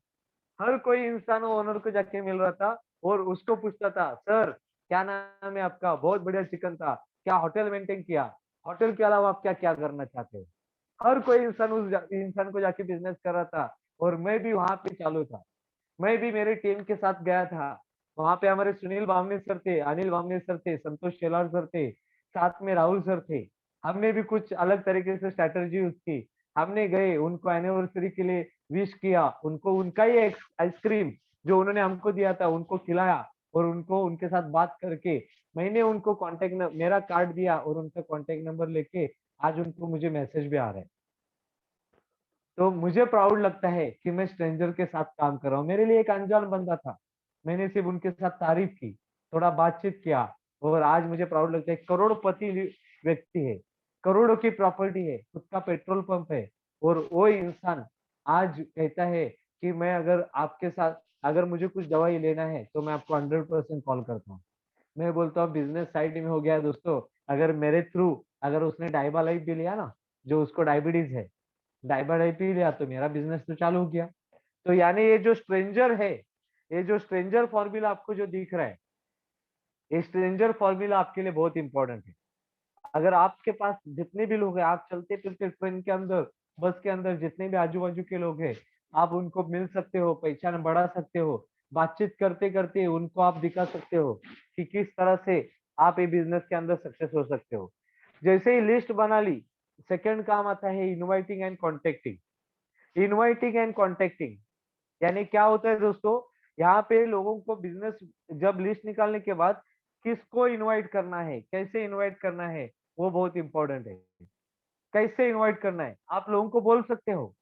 हर कोई इंसान वो ओनर को जाके मिल रहा था और उसको पूछता था, सर क्या नाम है आपका? बहुत बढ़िया चिकन था। क्या होटल मेंटेन किया? होटल के अलावा आप क्या-क्या करना चाहते हो? हर कोई इंसान इंसान को जाके बिजनेस कर रहा था और मैं भी वहाँ पे चालू था। मैं भी मेरे टीम के साथ गया था। वहाँ पे हमारे सुनील बामने सर थे, अनिल बामने सर थे, संतोष शेलार सर थे, साथ में राहुल सर थे। हमने भी कुछ अलग तरीके से स्ट्रैटेजी यूज़ की। हमने गए, उनको एनिवर्सरी के लिए विश किया, उनको उनका ही आइसक्रीम जो उन्होंने हमको दिया था, उनको खिलाया और उनको उनके साथ बात करके मैंने उनको कॉन्टैक्ट न मेरा कार्ड दिया और उनका कॉन्टैक्ट नंबर लेके आज उनको मुझे मैसेज भी आ रहा है। तो मुझे प्राउड लगता है कि मैं स्ट्रेंजर के साथ काम कर रहा हूँ। मेरे लिए एक अनजान बंदा था। मैंने सिर्फ उनके साथ तारीफ की, थोड़ा बातचीत किया और आज मुझे प्राउड लगता है करोड़पति व्यक्ति है, करोड़ों की प्रॉपर्टी है, खुद का पेट्रोल पंप है और वो इंसान आज कहता है कि मैं अगर आपके साथ अगर मुझे कुछ दवाई लेना है तो मैं आपको 100% कॉल करता हूँ। मैं बोलता हूँ बिज़नेस साइड में हो गया है दोस्तों, अगर मेरे थ्रू अगर उसने डाइबा लाइफ भी लिया ना, जो उसको डायबिटीज़ है, डाइबा लाइफ भी लिया तो मेरा बिज़नेस तो चालू हो गया। तो यानी ये जो स्ट्रेंजर है, ये जो स्ट्रेंजर फॉर्मूला आपको जो दिख रहा है, ये स्ट्रेंजर फॉर्मूला आपके लिए बहुत इंपॉर्टेंट है। अगर आपके पास जितने भी लोग हैं, आप चलते फिरते ट्रेन के अंदर, बस के अंदर जितने भी आजू बाजू के लोग हैं, आप उनको मिल सकते हो, पहचान बढ़ा सकते हो, बातचीत करते करते उनको आप दिखा सकते हो कि किस तरह से आप ये बिजनेस के अंदर सक्सेस हो सकते हो। जैसे ही लिस्ट बना ली, सेकंड काम आता है inviting and contacting. Inviting and contacting यानी क्या होता है दोस्तों, यहाँ पे लोगों को बिजनेस, जब लिस्ट निकालने के बाद किसको इनवाइट करना है, कैसे इनवाइट करना है, वो बहुत इंपॉर्टेंट है। कैसे इनवाइट करना है, आप लोगों को बोल सकते हो,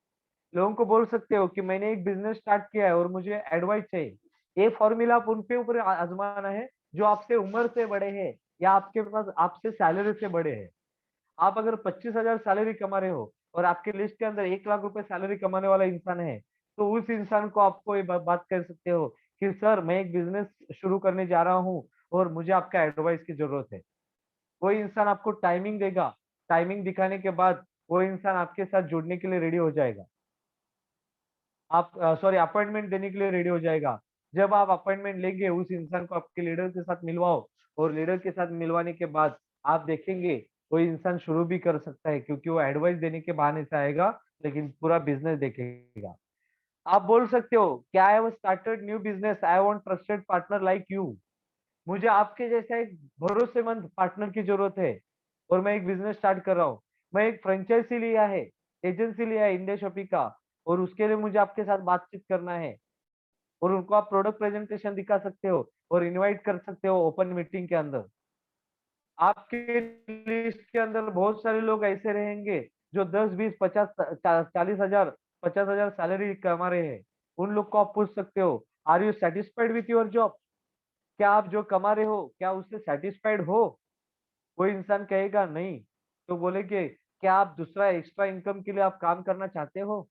लोगों को बोल सकते हो कि मैंने एक बिजनेस स्टार्ट किया है और मुझे एडवाइस चाहिए। ये फॉर्मूला आप उनके ऊपर आजमाना है जो आपसे उम्र से बड़े हैं या आपके पास आपसे सैलरी से बड़े हैं। आप अगर 25,000 सैलरी कमा रहे हो और आपके लिस्ट के अंदर 1 लाख रुपए सैलरी कमाने वाला इंसान है, तो उस इंसान को आपको ये बात कर सकते हो कि सर मैं एक बिजनेस शुरू करने जा रहा हूँ और मुझे आपका एडवाइस की जरूरत है। वो इंसान आपको टाइमिंग देगा, टाइमिंग दिखाने के बाद वो इंसान आपके साथ जुड़ने के लिए रेडी हो जाएगा। आप सॉरी अपॉइंटमेंट देने के लिए रेडी हो जाएगा। जब आप अपॉइंटमेंट लेंगे, उस इंसान को आपके लीडर के साथ मिलवाओ और लीडर के साथ मिलवाने के बाद आप देखेंगे वो इंसान शुरू भी कर सकता है, क्योंकि वो एडवाइस देने के बहाने से आएगा, लेकिन पूरा बिजनेस देखेगा। आप बोल सकते हो कि I have started new business, I want trusted partner like you. मुझे आपके जैसा एक भरोसेमंद पार्टनर की जरूरत है और मैं एक बिजनेस स्टार्ट कर रहा हूँ। मैं एक फ्रेंचाइजी लिया है, एजेंसी लिया है इंडिया शॉपी का, और उसके लिए मुझे आपके साथ बातचीत करना है और उनको आप प्रोडक्ट प्रेजेंटेशन दिखा सकते हो और इनवाइट कर सकते हो ओपन मीटिंग के अंदर। आपके लिस्ट के अंदर बहुत सारे लोग ऐसे रहेंगे जो 10, 20, 50, 40 हजार, 50,000 सैलरी कमा रहे हैं। उन लोग को आप पूछ सकते हो, are you satisfied with your job? क्या आप जो कमा रहे हो, क्या उससे सेटिस्फाइड हो? कोई इंसान कहेगा नहीं, तो बोलेंगे क्या आप दूसरा एक्स्ट्रा इनकम के लिए आप काम करना चाहते हो?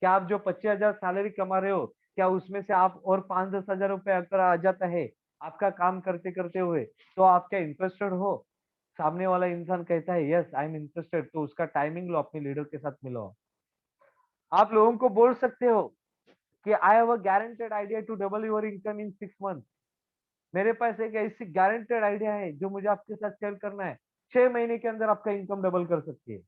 क्या आप जो 25,000 सैलरी कमा रहे हो, क्या उसमें से आप और 5-10 हजार रुपए अगर आ जाता है आपका काम करते करते हुए, तो आप क्या इंटरेस्टेड हो? सामने वाला इंसान कहता है यस आई एम इंटरेस्टेड, तो उसका टाइमिंग लो, अपने लीडर के साथ मिलो। आप लोगों को बोल सकते हो कि I have a guaranteed idea to double your income in 6 month. मेरे पास एक ऐसी गारंटेड आइडिया है जो मुझे आपके साथ शेयर करना है, 6 महीने के अंदर आपका इनकम डबल कर सकती है।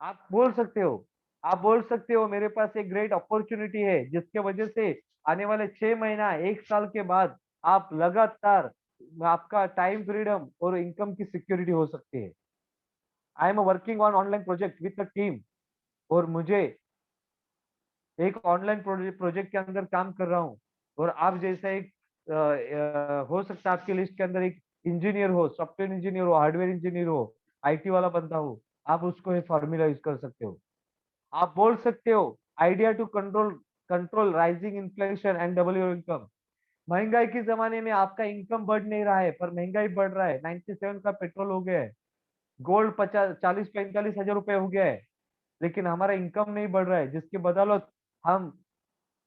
आप बोल सकते हो, आप बोल सकते हो मेरे पास एक ग्रेट अपॉर्चुनिटी है जिसके वजह से आने वाले 6 महीना 1 साल के बाद आप लगातार आपका टाइम फ्रीडम और इनकम की सिक्योरिटी हो सकती है। I am working on online project with a team, और मुझे एक ऑनलाइन प्रोजेक्ट के अंदर काम कर रहा हूँ, और आप जैसा एक हो सकता है आपकी लिस्ट के अंदर एक इंजीनियर हो, सॉफ्टवेयर इंजीनियर हो, हार्डवेयर इंजीनियर हो, आईटी वाला बंदा हो, आप उसको ये फॉर्मूला यूज कर सकते हो। आप बोल सकते हो idea to control control rising inflation and double your income. महंगाई के जमाने में आपका इनकम बढ़ नहीं रहा है पर महंगाई बढ़ रहा है, 97 का पेट्रोल हो गया है, गोल्ड 50, 40, 45 हजार रुपए हो गया है, लेकिन हमारा इनकम नहीं बढ़ रहा है, जिसकी बदौलत हम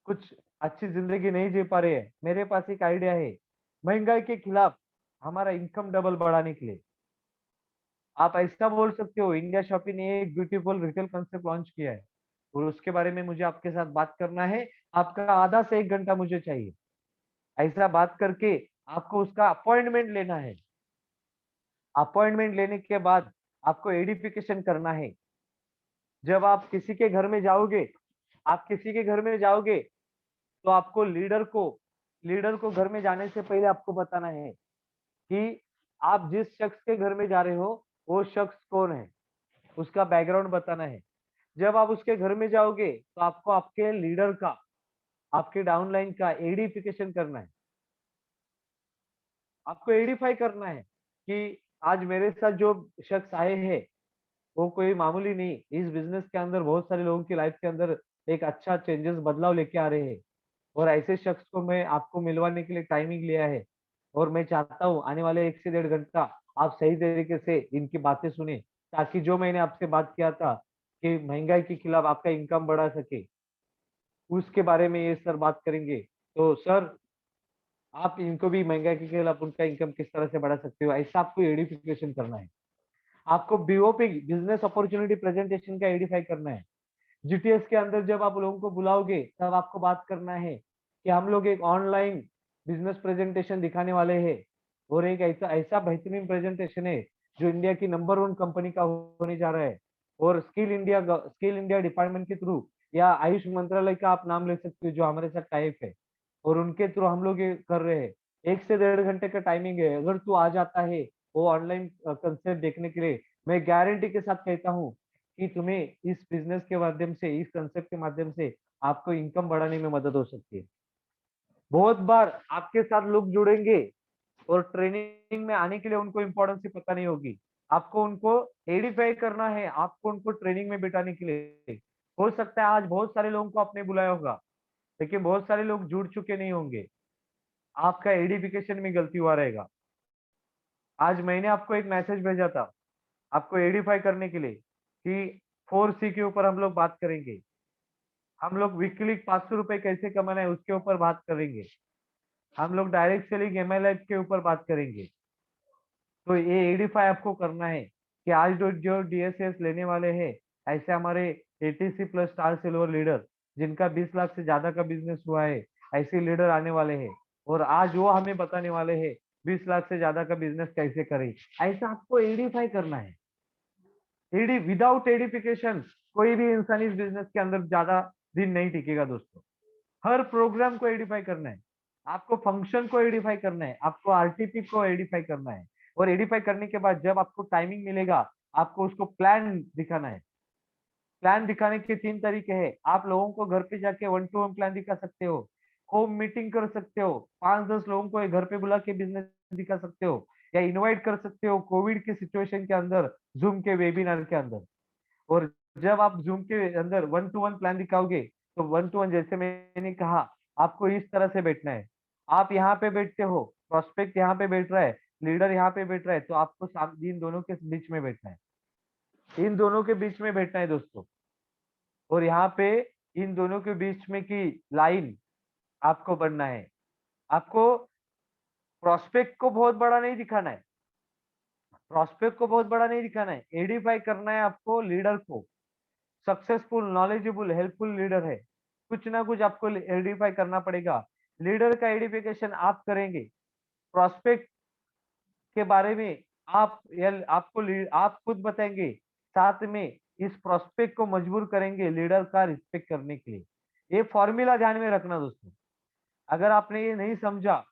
कुछ अच्छी जिंदगी नहीं जी पा रहे हैं। मेरे पास एक आइडिया है महंगाई के खिलाफ हमारा इनकम डबल बढ़ाने के लिए। आप ऐसा बोल सकते हो इंडिया शॉपी ने एक ब्यूटीफुल रिटेल कंसेप्ट लॉन्च किया है और उसके बारे में मुझे आपके साथ बात करना है। आपका आधा से 1 घंटा मुझे चाहिए। ऐसा बात करके आपको उसका अपॉइंटमेंट लेना है। अपॉइंटमेंट लेने के बाद आपको एडिफिकेशन करना है। जब आप किसी के घर में जाओगे, आप किसी के घर में जाओगे, तो आपको लीडर को घर में जाने से पहले आपको बताना है कि आप जिस शख्स के घर में जा रहे हो वो शख्स कौन है, उसका बैकग्राउंड बताना है। जब आप उसके घर में जाओगे तो आपको आपके लीडर का, आपके डाउनलाइन का एडिफिकेशन करना है। आपको एडिफाई करना है कि आज मेरे साथ जो शख्स आए हैं वो कोई मामूली नहीं, इस बिजनेस के अंदर बहुत सारे लोगों की लाइफ के अंदर एक अच्छा चेंजेस बदलाव लेके आ रहे हैं, और ऐसे शख्स को मैं आपको मिलवाने के लिए टाइमिंग लिया है। और मैं चाहता हूँ आने वाले 1 से 1.5 घंटा आप सही तरीके से इनकी बातें सुने, ताकि जो मैंने आपसे बात किया था कि महंगाई के खिलाफ आपका इनकम बढ़ा सके, उसके बारे में ये सर बात करेंगे। तो सर आप इनको भी महंगाई के खिलाफ उनका इनकम किस तरह से बढ़ा सकते हो, ऐसा आपको एडिफिकेशन करना है। आपको बीओपी बिजनेस अपॉर्चुनिटी प्रेजेंटेशन का एडिफाई करना है। जीटीएस के अंदर जब आप लोगों को बुलाओगे तब आपको बात करना है कि हम लोग एक ऑनलाइन बिजनेस प्रेजेंटेशन दिखाने वाले हैं, और एक ऐसा ऐसा बेहतरीन प्रेजेंटेशन है जो इंडिया की नंबर 1 कंपनी का होने जा रहा है। और स्किल इंडिया डिपार्टमेंट के थ्रू या आयुष मंत्रालय का आप नाम ले सकते हो जो हमारे साथ टाइप है, और उनके थ्रू हम लोग ये कर रहे हैं। 1 से 1.5 घंटे का टाइमिंग है, अगर तू आ जाता है वो ऑनलाइन कंसेप्ट देखने के लिए, मैं गारंटी के साथ कहता हूँ कि तुम्हें इस बिज़नेस के माध्यम से, इस कंसेप्ट के माध्यम से आपको इनकम बढ़ाने में मदद हो सकती है। बहुत बार आपके साथ लोग जुड़ेंगे और ट्रेनिंग में आने के लिए उनको इम्पोर्टेंस ही पता नहीं होगी। आपको उनको एडिफाई करना है, आपको उनको ट्रेनिंग में बिठाने के लिए। हो सकता है आज बहुत सारे लोगों को आपने बुलाया होगा, लेकिन बहुत सारे लोग जुड़ चुके नहीं होंगे। आपका एडिफिकेशन में गलती हुआ रहेगा। आज मैंने आपको एक मैसेज भेजा था, आपको एडिफाई करने के लिए कि 4C के ऊपर हम लोग बात करेंगे। हम लोग वीकली 500 रुपए कैसे कमाना है उसके ऊपर बात करेंगे। हम लोग डायरेक्ट सेलिंग एमएलएम के ऊपर बात करेंगे। तो ये एडिफाई आपको करना है कि आज जो डीएसएस लेने वाले हैं, ऐसे हमारे ATC plus star silver leader जिनका 20 लाख से ज्यादा का बिजनेस हुआ है, ऐसे लीडर आने वाले हैं और आज वो हमें बताने वाले हैं 20 लाख से ज्यादा का बिजनेस कैसे करें। ऐसा आपको एडिफाई करना है। एडी विदाउट एडिफिकेशन कोई भी इंसान इस बिजनेस के अंदर ज्यादा दिन नहीं टिकेगा दोस्तों। हर प्रोग्राम को एडिफाई करना है, आपको फंक्शन को एडिफाई करना है, आपको आरटीपी को एडिफाई करना है। और एडिफाई करने के बाद जब आपको टाइमिंग मिलेगा, आपको उसको प्लान दिखाना है। प्लान दिखाने के 3 तरीके हैं। आप लोगों को घर पे जाके 1 to 1 प्लान दिखा सकते हो, होम मीटिंग कर सकते हो, 5-10 लोगों को घर पे बुला के बिजनेस दिखा सकते हो, या इनवाइट कर सकते हो कोविड के सिचुएशन के अंदर, जूम के वेबिनार के अंदर। और जब आप जूम के अंदर 1 to 1 प्लान दिखाओगे, तो 1 to 1 जैसे मैंने कहा, आपको इस तरह से बैठना है। आप यहाँ पे बैठते हो, प्रोस्पेक्ट यहाँ पे बैठ रहा है, लीडर यहाँ पे बैठ रहा है, तो आपको इन दोनों के बीच में बैठना है। इन दोनों के बीच में बैठना है दोस्तों। और यहाँ पे इन दोनों के बीच में की लाइन आपको बनना है। आपको प्रोस्पेक्ट को बहुत बड़ा नहीं दिखाना है, प्रोस्पेक्ट को बहुत बड़ा नहीं दिखाना है, एडिफाई करना है आपको लीडर को। सक्सेसफुल, नॉलेजेबल, हेल्पफुल लीडर है, कुछ ना कुछ आपको एडिफाई करना पड़ेगा। लीडर का एडिफिकेशन आप करेंगे, प्रोस्पेक्ट के बारे में आप खुद बताएंगे, साथ में इस प्रोस्पेक्ट को मजबूर करेंगे लीडर का रिस्पेक्ट करने के लिए। ये फॉर्मूला ध्यान में रखना दोस्तों। अगर आपने ये नहीं समझा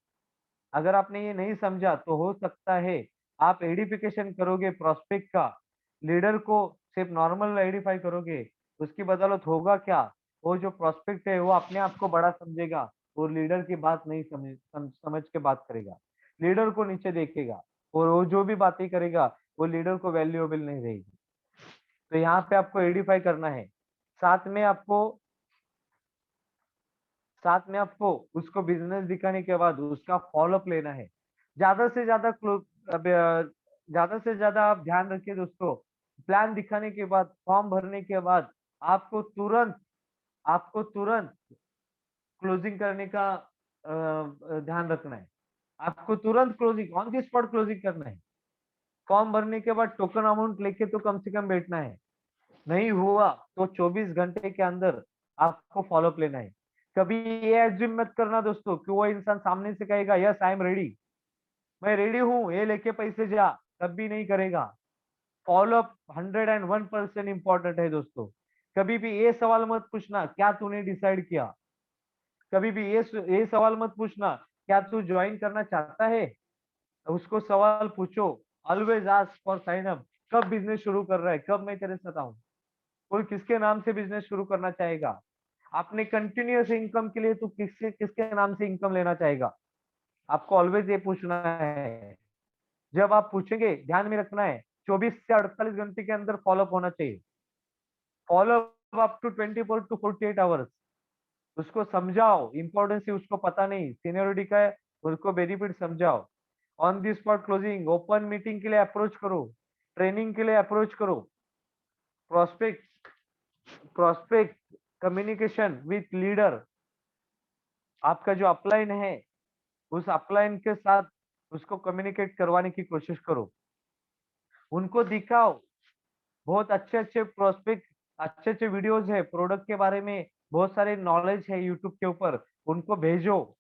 अगर आपने ये नहीं समझा तो हो सकता है आप एडिफिकेशन करोगे प्रोस्पेक्ट का, लीडर को सिर्फ नॉर्मल एडिफाई करोगे, उसकी बदौलत होगा क्या, वो जो प्रोस्पेक्ट है वो अपने आप को बड़ा समझेगा और लीडर की बात नहीं समझ के बात करेगा, लीडर को नीचे देखेगा, और वो जो भी बातें करेगा वो लीडर को वैल्यूएबल नहीं रहेगी। तो यहाँ पे आपको एडिफाई करना है। साथ में आपको साथ में आपको उसको बिजनेस दिखाने के बाद उसका फॉलोअप लेना है। ज्यादा से ज्यादा ज्यादा से ज्यादा आप ध्यान रखिए दोस्तों। प्लान दिखाने के बाद, फॉर्म भरने के बाद आपको तुरंत क्लोजिंग करने का ध्यान रखना है। आपको तुरंत closing, on the spot closing करना है। फॉर्म भरने के बाद टोकन अमाउंट लेके तो कम से कम बैठना है। नहीं हुआ तो 24 घंटे के अंदर आपको फॉलोअप लेना है। कभी ये एज्यूम मत करना दोस्तों कि वो इंसान सामने से कहेगा यस आई एम रेडी, मैं रेडी हूँ, ये लेके पैसे जा, तब भी नहीं करेगा। फॉलोअप 101% इंपॉर्टेंट है दोस्तों। कभी भी ये सवाल मत पूछना क्या तूने डिसाइड किया, कभी भी ये सवाल मत पूछना क्या तू ज्वाइन करना चाहता है। उसको सवाल पूछो, always ask for sign up. कब बिजनेस शुरू कर रहा है, कब मैं तेरे साथ आऊं। कोई किसके नाम से बिजनेस शुरू करना चाहेगा, अपने कंटिन्यूअस इनकम के लिए तू किसके किसके नाम से इनकम लेना चाहेगा। आपको ऑलवेज ये पूछना है। जब आप पूछेंगे ध्यान में रखना है 24 से 48 घंटे के अंदर फॉलोअप होना चाहिए। Follow up up to 24 to 48 hours. उसको समझाओ, इंपॉर्टेंस ही उसको पता नहीं, सीनियोरिटी का है, उसको बेनिफिट समझाओ। On the spot closing, open meeting के लिए अप्रोच करो, ट्रेनिंग के लिए अप्रोच करो। Prospect prospect communication with leader, आपका जो अपलाइन है उस अपलाइन के साथ उसको कम्युनिकेट करवाने की कोशिश करो। उनको दिखाओ बहुत अच्छे अच्छे प्रोस्पेक्ट, अच्छे अच्छे वीडियोस है प्रोडक्ट के बारे में, बहुत सारे नॉलेज है यूट्यूब के ऊपर, उनको भेजो।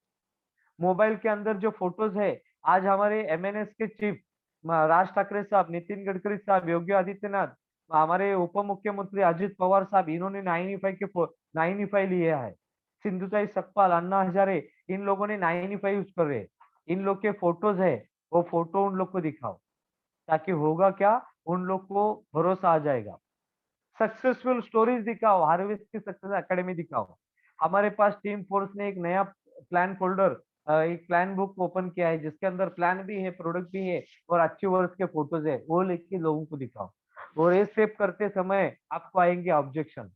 मोबाइल के अंदर जो फोटोज है, आज हमारे एमएनएस के चीफ राज ठाकरे साहब, नितिन गडकरी साहब, योगी आदित्यनाथ, हमारे उप मुख्यमंत्री अजित पवार साहब, इन्होंने 9E5 के 9E5 लिया है। सिंधुताई सखपाल, अन्ना हजारे, इन लोगों ने 9E5 यूज कर रहे हैं। इन लोग के फोटोज है, वो फोटो उन लोग को दिखाओ, ताकि होगा क्या, उन लोग को भरोसा आ जाएगा। सक्सेसफुल स्टोरीज दिखाओ, हार्वेस्ट की सक्सेस एकेडमी दिखाओ। हमारे पास टीम फोर्स ने एक नया प्लान फोल्डर, एक प्लान बुक ओपन किया है, जिसके अंदर प्लान भी है, प्रोडक्ट भी है, और अच्छे वर्ड्स के फोटोज है, वो लेके लोगों को दिखाओ। और ये स्टेप करते समय आपको आएंगे ऑब्जेक्शन।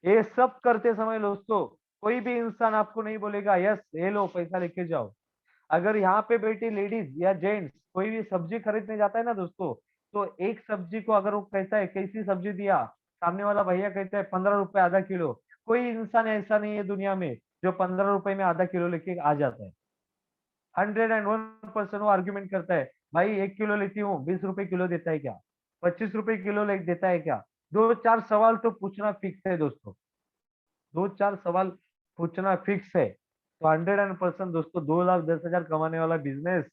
ये सब करते समय दोस्तों, कोई भी इंसान आपको नहीं बोलेगा यस ये लो पैसा लेके जाओ। अगर यहाँ पे बैठी लेडीज या जेंट्स कोई भी सब्जी खरीदने जाता है ना दोस्तों, तो एक सब्जी को अगर वो कहता है कैसी सब्जी दिया, सामने वाला भैया कहता है 15 रुपए आधा किलो, कोई इंसान ऐसा नहीं है दुनिया में जो 15 रुपए में आधा किलो लेके आ जाता है। 101% वो आर्ग्यूमेंट करता है, भाई 1 किलो लेती हूँ, 20 रुपए किलो देता है क्या, 25 रुपए किलो ले देता है क्या। दो चार सवाल तो पूछना फिक्स है दोस्तों, दो चार सवाल पूछना फिक्स है। तो 100% दोस्तों, 2,10,000 कमाने वाला बिजनेस,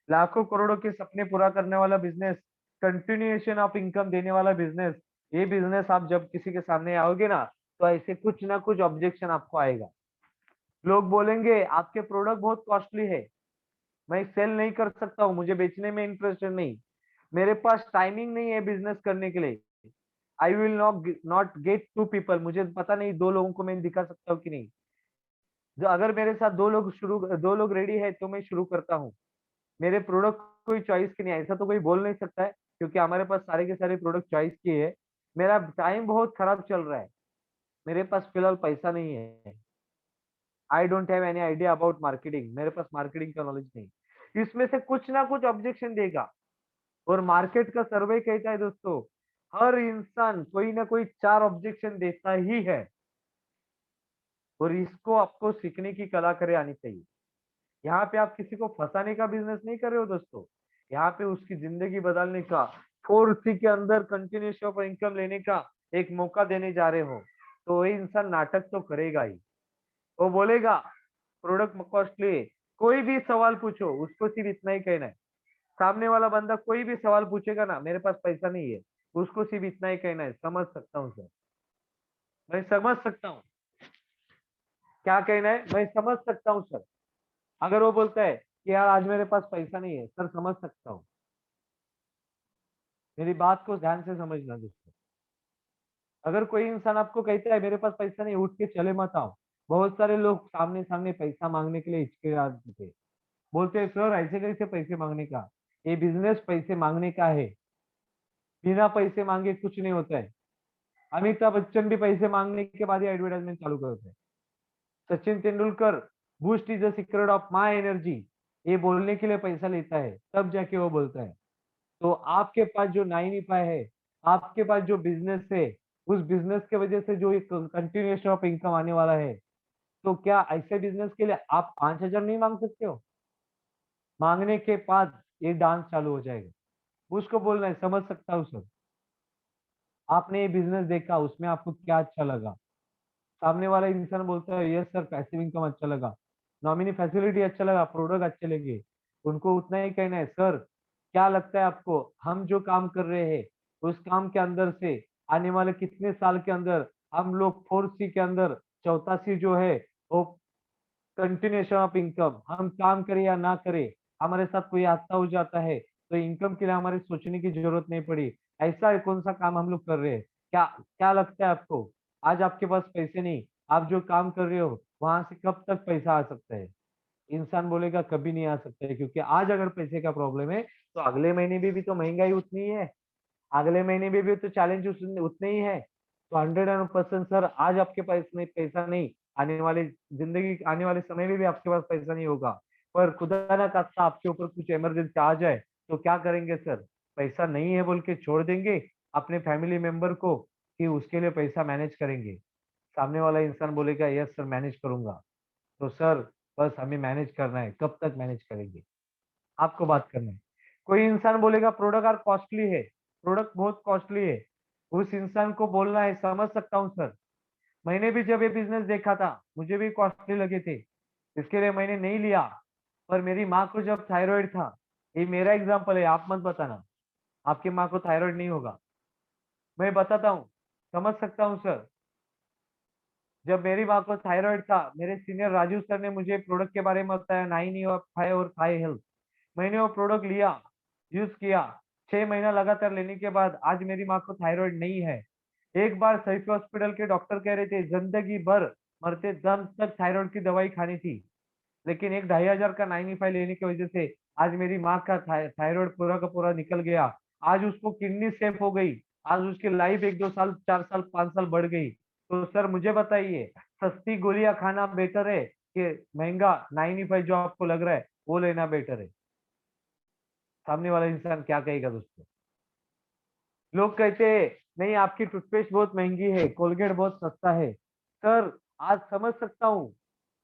लाखों करोड़ों के सपने पूरा करने वाला बिजनेस, कंटिन्यूएशन ऑफ इनकम देने वाला बिजनेस, ये बिजनेस आप जब किसी के सामने आओगे ना, तो ऐसे कुछ ना कुछ ऑब्जेक्शन आपको आएगा। लोग बोलेंगे आपके प्रोडक्ट बहुत कॉस्टली है, मैं सेल नहीं कर सकता हूँ, मुझे बेचने में इंटरेस्ट नहीं, मेरे पास टाइमिंग नहीं है बिजनेस करने के लिए, I will not gate 2 people, मुझे पता नहीं 2 लोगों को मैं दिखा सकता हूँ कि नहीं। जो अगर मेरे साथ 2 लोग रेडी है तो मैं शुरू करता हूँ। मेरे प्रोडक्ट कोई चॉइस की नहीं है, ऐसा तो कोई बोल नहीं सकता है, क्योंकि हमारे पास सारे के सारे प्रोडक्ट चॉइस की है। मेरा टाइम बहुत खराब चल रहा है, मेरे पास फिलहाल पैसा नहीं है, I don't have any idea about marketing, मेरे पास मार्केटिंग का नॉलेज नहीं। इसमें से कुछ ना कुछ ऑब्जेक्शन देगा। और मार्केट का सर्वे कहता है दोस्तों, हर इंसान कोई ना कोई 4 ऑब्जेक्शन देता ही है। और इसको आपको सीखने की कला करे आनी चाहिए। यहाँ पे आप किसी को फंसाने का बिजनेस नहीं कर रहे हो दोस्तों, यहाँ पे उसकी जिंदगी बदलने का, 4C के अंदर कंटिन्यूस ऑफ इनकम लेने का एक मौका देने जा रहे हो। तो वही इंसान नाटक तो करेगा ही, वो बोलेगा प्रोडक्ट कॉस्टली है, कोई भी सवाल पूछो उसको सिर्फ इतना ही कहना है। सामने वाला बंदा कोई भी सवाल पूछेगा ना, मेरे पास पैसा नहीं है, उसको सिर्फ इतना ही कहना है, समझ सकता हूँ सर, मैं समझ सकता हूँ। क्या कहना है, मैं समझ सकता हूँ सर। अगर वो बोलता है कि यार आज मेरे पास पैसा नहीं है सर, समझ सकता हूँ, मेरी बात को ध्यान से समझना दोस्तों। अगर कोई इंसान आपको कहता है मेरे पास पैसा नहीं, उठ के चले मत आओ। बहुत सारे लोग सामने सामने पैसा मांगने के लिए हिचकिचाते थे, बोलते हैं सर ऐसे कैसे पैसे मांगने का, ये बिजनेस पैसे मांगने का है, बिना पैसे मांगे कुछ नहीं होता है। अमिताभ बच्चन भी पैसे मांगने के बाद ही एडवर्टाइजमेंट चालू करते हैं। Sachin Tendulkar, boost is the secret of my energy, ये बोलने के लिए पैसा लेता है, तब जाके वो बोलता है। तो आपके पास जो 9E5 है, आपके पास जो बिजनेस है, उस बिजनेस की वजह से जो एक कंटिन्यूएशन ऑफ इनकम आने वाला है, तो क्या ऐसे बिजनेस के लिए आप 5,000 नहीं मांग सकते हो? मांगने के बाद ये डांस चालू हो जाएगा। उसको बोलना है समझ सकता हूँ सर, आपने ये बिजनेस देखा, उसमें आपको क्या अच्छा लगा। सामने वाला इंसान बोलता है यस सर, पैसिव इनकम अच्छा लगा, नॉमिनी फैसिलिटी अच्छा लगा, प्रोडक्ट अच्छे लगे, उनको उतना ही कहना है सर, क्या लगता है आपको हम जो काम कर रहे हैं उस काम के अंदर से आने वाले कितने साल के अंदर हम लोग 4C के अंदर, चौथा सी जो है वो कंटिन्यूएशन ऑफ इनकम, हम काम करें या ना करें, हमारे साथ कोई हादसा हो जाता है तो इनकम के लिए हमारे सोचने की जरूरत नहीं पड़ी, ऐसा कौन सा काम हम लोग कर रहे हैं। क्या क्या लगता है आपको, आज आपके पास पैसे नहीं, आप जो काम कर रहे हो वहां से कब तक पैसा आ सकता है? इंसान बोलेगा कभी नहीं आ सकता है, क्योंकि आज अगर पैसे का प्रॉब्लम है तो अगले महीने भी तो महंगाई उतनी ही है, अगले महीने में भी तो चैलेंज उतने ही है। तो 100% सर, आज आपके पास नहीं, पैसा नहीं, आने वाले जिंदगी आने वाले समय में भी आपके पास पैसा नहीं होगा, पर खुदा ना खास्ता आपके ऊपर कुछ इमरजेंसी आ जाए तो क्या करेंगे सर? पैसा नहीं है बोल के छोड़ देंगे अपने फैमिली मेंबर को, कि उसके लिए पैसा मैनेज करेंगे? सामने वाला इंसान बोलेगा यस सर मैनेज करूंगा। तो सर बस हमें मैनेज करना है, कब तक मैनेज करेंगे? आपको बात करना है। कोई इंसान बोलेगा प्रोडक्ट आर कॉस्टली है, प्रोडक्ट बहुत कॉस्टली है, उस इंसान को बोलना है समझ सकता हूँ सर, मैंने भी जब ये बिजनेस देखा था मुझे भी कॉस्टली लगे थे, इसके लिए मैंने नहीं लिया। पर मेरी माँ को जब थायराइड था, ये मेरा एग्जाम्पल है, आप मत बताना। आपकी माँ को थायराइड नहीं होगा, मैं बताता हूँ। समझ सकता हूँ सर। जब मेरी माँ को थायराइड था, मेरे सीनियर राजू सर ने मुझे प्रोडक्ट के बारे में बताया, 9E और थाई हेल्थ। मैंने वो प्रोडक्ट लिया, यूज किया। 6 महीना लगातार लेने के बाद आज मेरी माँ को थायराइड नहीं है। एक बार सैफी हॉस्पिटल के डॉक्टर कह रहे थे जिंदगी भर मरते दम तक थायराइड की दवाई खानी थी, लेकिन एक 2,500 का 9E लेने की वजह से आज मेरी माँ का थायराइड पूरा का पूरा निकल गया। आज उसको किडनी सेफ हो गई। आज उसकी लाइफ 1-2 साल, 4 साल, 5 साल बढ़ गई। तो सर मुझे बताइए, सस्ती गोलियां खाना बेटर है कि महंगा 9E जो आपको लग रहा है वो लेना बेटर है? सामने वाला इंसान क्या कहेगा दोस्तों? लोग कहते हैं नहीं आपकी टूथपेस्ट बहुत महंगी है, कोलगेट बहुत सस्ता है। सर आज समझ सकता हूँ,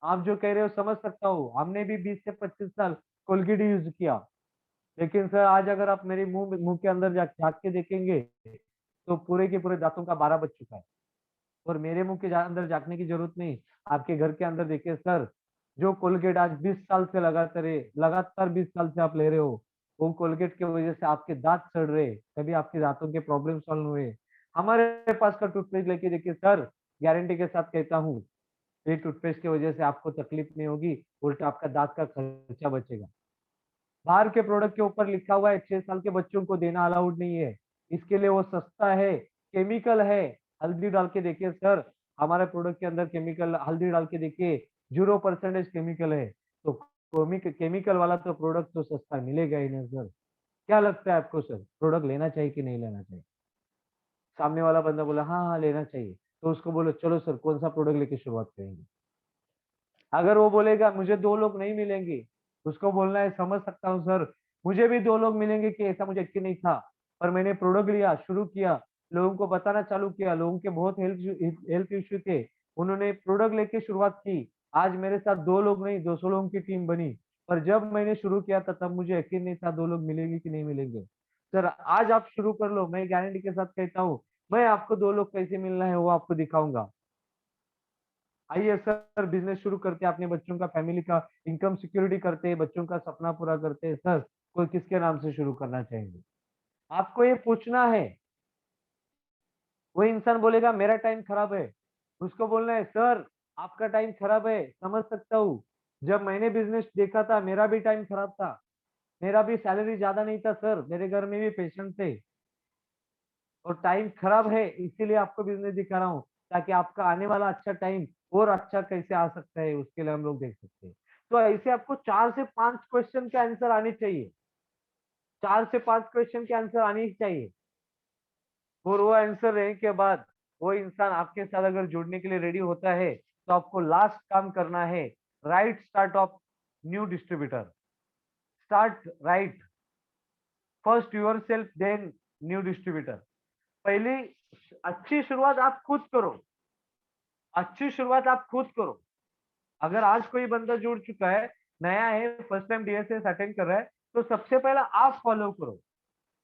आप जो कह रहे हो समझ सकता हूँ। हमने भी 20 से 25 साल कोलगेट यूज किया, लेकिन सर आज अगर आप मेरे मुंह के अंदर झाँक के देखेंगे तो पूरे के पूरे दांतों का 12 बज चुका है। और मेरे मुंह के अंदर झाँकने की जरूरत नहीं, आपके घर के अंदर देखिए सर। जो कोलगेट आज 20 साल से लगातार 20 साल से आप ले रहे हो, वो कोलगेट की वजह से आपके दांत सड़ रहे, कभी आपके दांतों के प्रॉब्लम सॉल्व हुए। हमारे पास का टूथपेस्ट लेके देखिए सर, गारंटी के साथ कहता हूँ, ये टूथपेस्ट की वजह से आपको तकलीफ नहीं होगी, उल्टा आपका दांत का खर्चा बचेगा। बाहर के प्रोडक्ट के ऊपर लिखा हुआ है 6 साल के बच्चों को देना अलाउड नहीं है, इसके लिए वो सस्ता है, केमिकल है। हल्दी डाल के देखिए सर, हमारे प्रोडक्ट के अंदर केमिकल, हल्दी डाल के देखिए 0% केमिकल है। तो केमिकल वाला तो प्रोडक्ट तो सस्ता मिलेगा ही नहीं सर। क्या लगता है आपको सर, प्रोडक्ट लेना चाहिए कि नहीं लेना चाहिए? सामने वाला बंदा बोला हाँ हाँ लेना चाहिए, तो उसको बोलो चलो सर कौन सा प्रोडक्ट लेके शुरुआत करेंगे। अगर वो बोलेगा मुझे 2 लोग नहीं मिलेंगे, उसको बोलना है समझ सकता हूँ सर, मुझे भी 2 लोग मिलेंगे कि ऐसा मुझे यकीन नहीं था, पर मैंने प्रोडक्ट लिया, शुरू किया, लोगों को बताना चालू किया, लोगों के बहुत हेल्थ इश्यू थे, उन्होंने प्रोडक्ट लेके शुरुआत की। आज मेरे साथ 2 लोग नहीं 200 लोगों की टीम बनी। पर जब मैंने शुरू किया था तब मुझे यकीन नहीं था 2 लोग मिलेंगे कि नहीं मिलेंगे। सर आज आप शुरू कर लो, मैं गारंटी के साथ कहता हूँ, मैं आपको 2 लोग कैसे मिलना है वो आपको दिखाऊंगा। आइए सर बिजनेस शुरू करते हैं, अपने बच्चों का, फैमिली का इनकम सिक्योरिटी करते हैं, बच्चों का सपना पूरा करते हैं। सर कोई किसके नाम से शुरू करना चाहेंगे? आपको ये पूछना है। वो इंसान बोलेगा मेरा टाइम खराब है, उसको बोलना है सर आपका टाइम खराब है, समझ सकता हूँ। जब मैंने बिजनेस देखा था मेरा भी टाइम खराब था, मेरा भी सैलरी ज्यादा नहीं था सर, मेरे घर में भी पेशेंट थे, और टाइम खराब है इसीलिए आपको बिजनेस दिखा रहा हूँ, ताकि आपका आने वाला अच्छा टाइम और अच्छा कैसे आ सकता है उसके लिए हम लोग देख सकते हैं। तो ऐसे आपको 4 से 5 क्वेश्चन के आंसर आने चाहिए, 4 से 5 क्वेश्चन के आंसर आने ही चाहिए। और वो आंसर रहने के बाद वो इंसान आपके साथ अगर जुड़ने के लिए रेडी होता है, तो आपको लास्ट काम करना है, right start of new distributor. Start right, first yourself then new distributor. पहली अच्छी शुरुआत आप खुद करो, अच्छी शुरुआत आप खुद करो। अगर आज कोई बंदा जुड़ चुका है, नया है, फर्स्ट टाइम डीएसएस अटेंड कर रहा है, तो सबसे पहला आप फॉलो करो।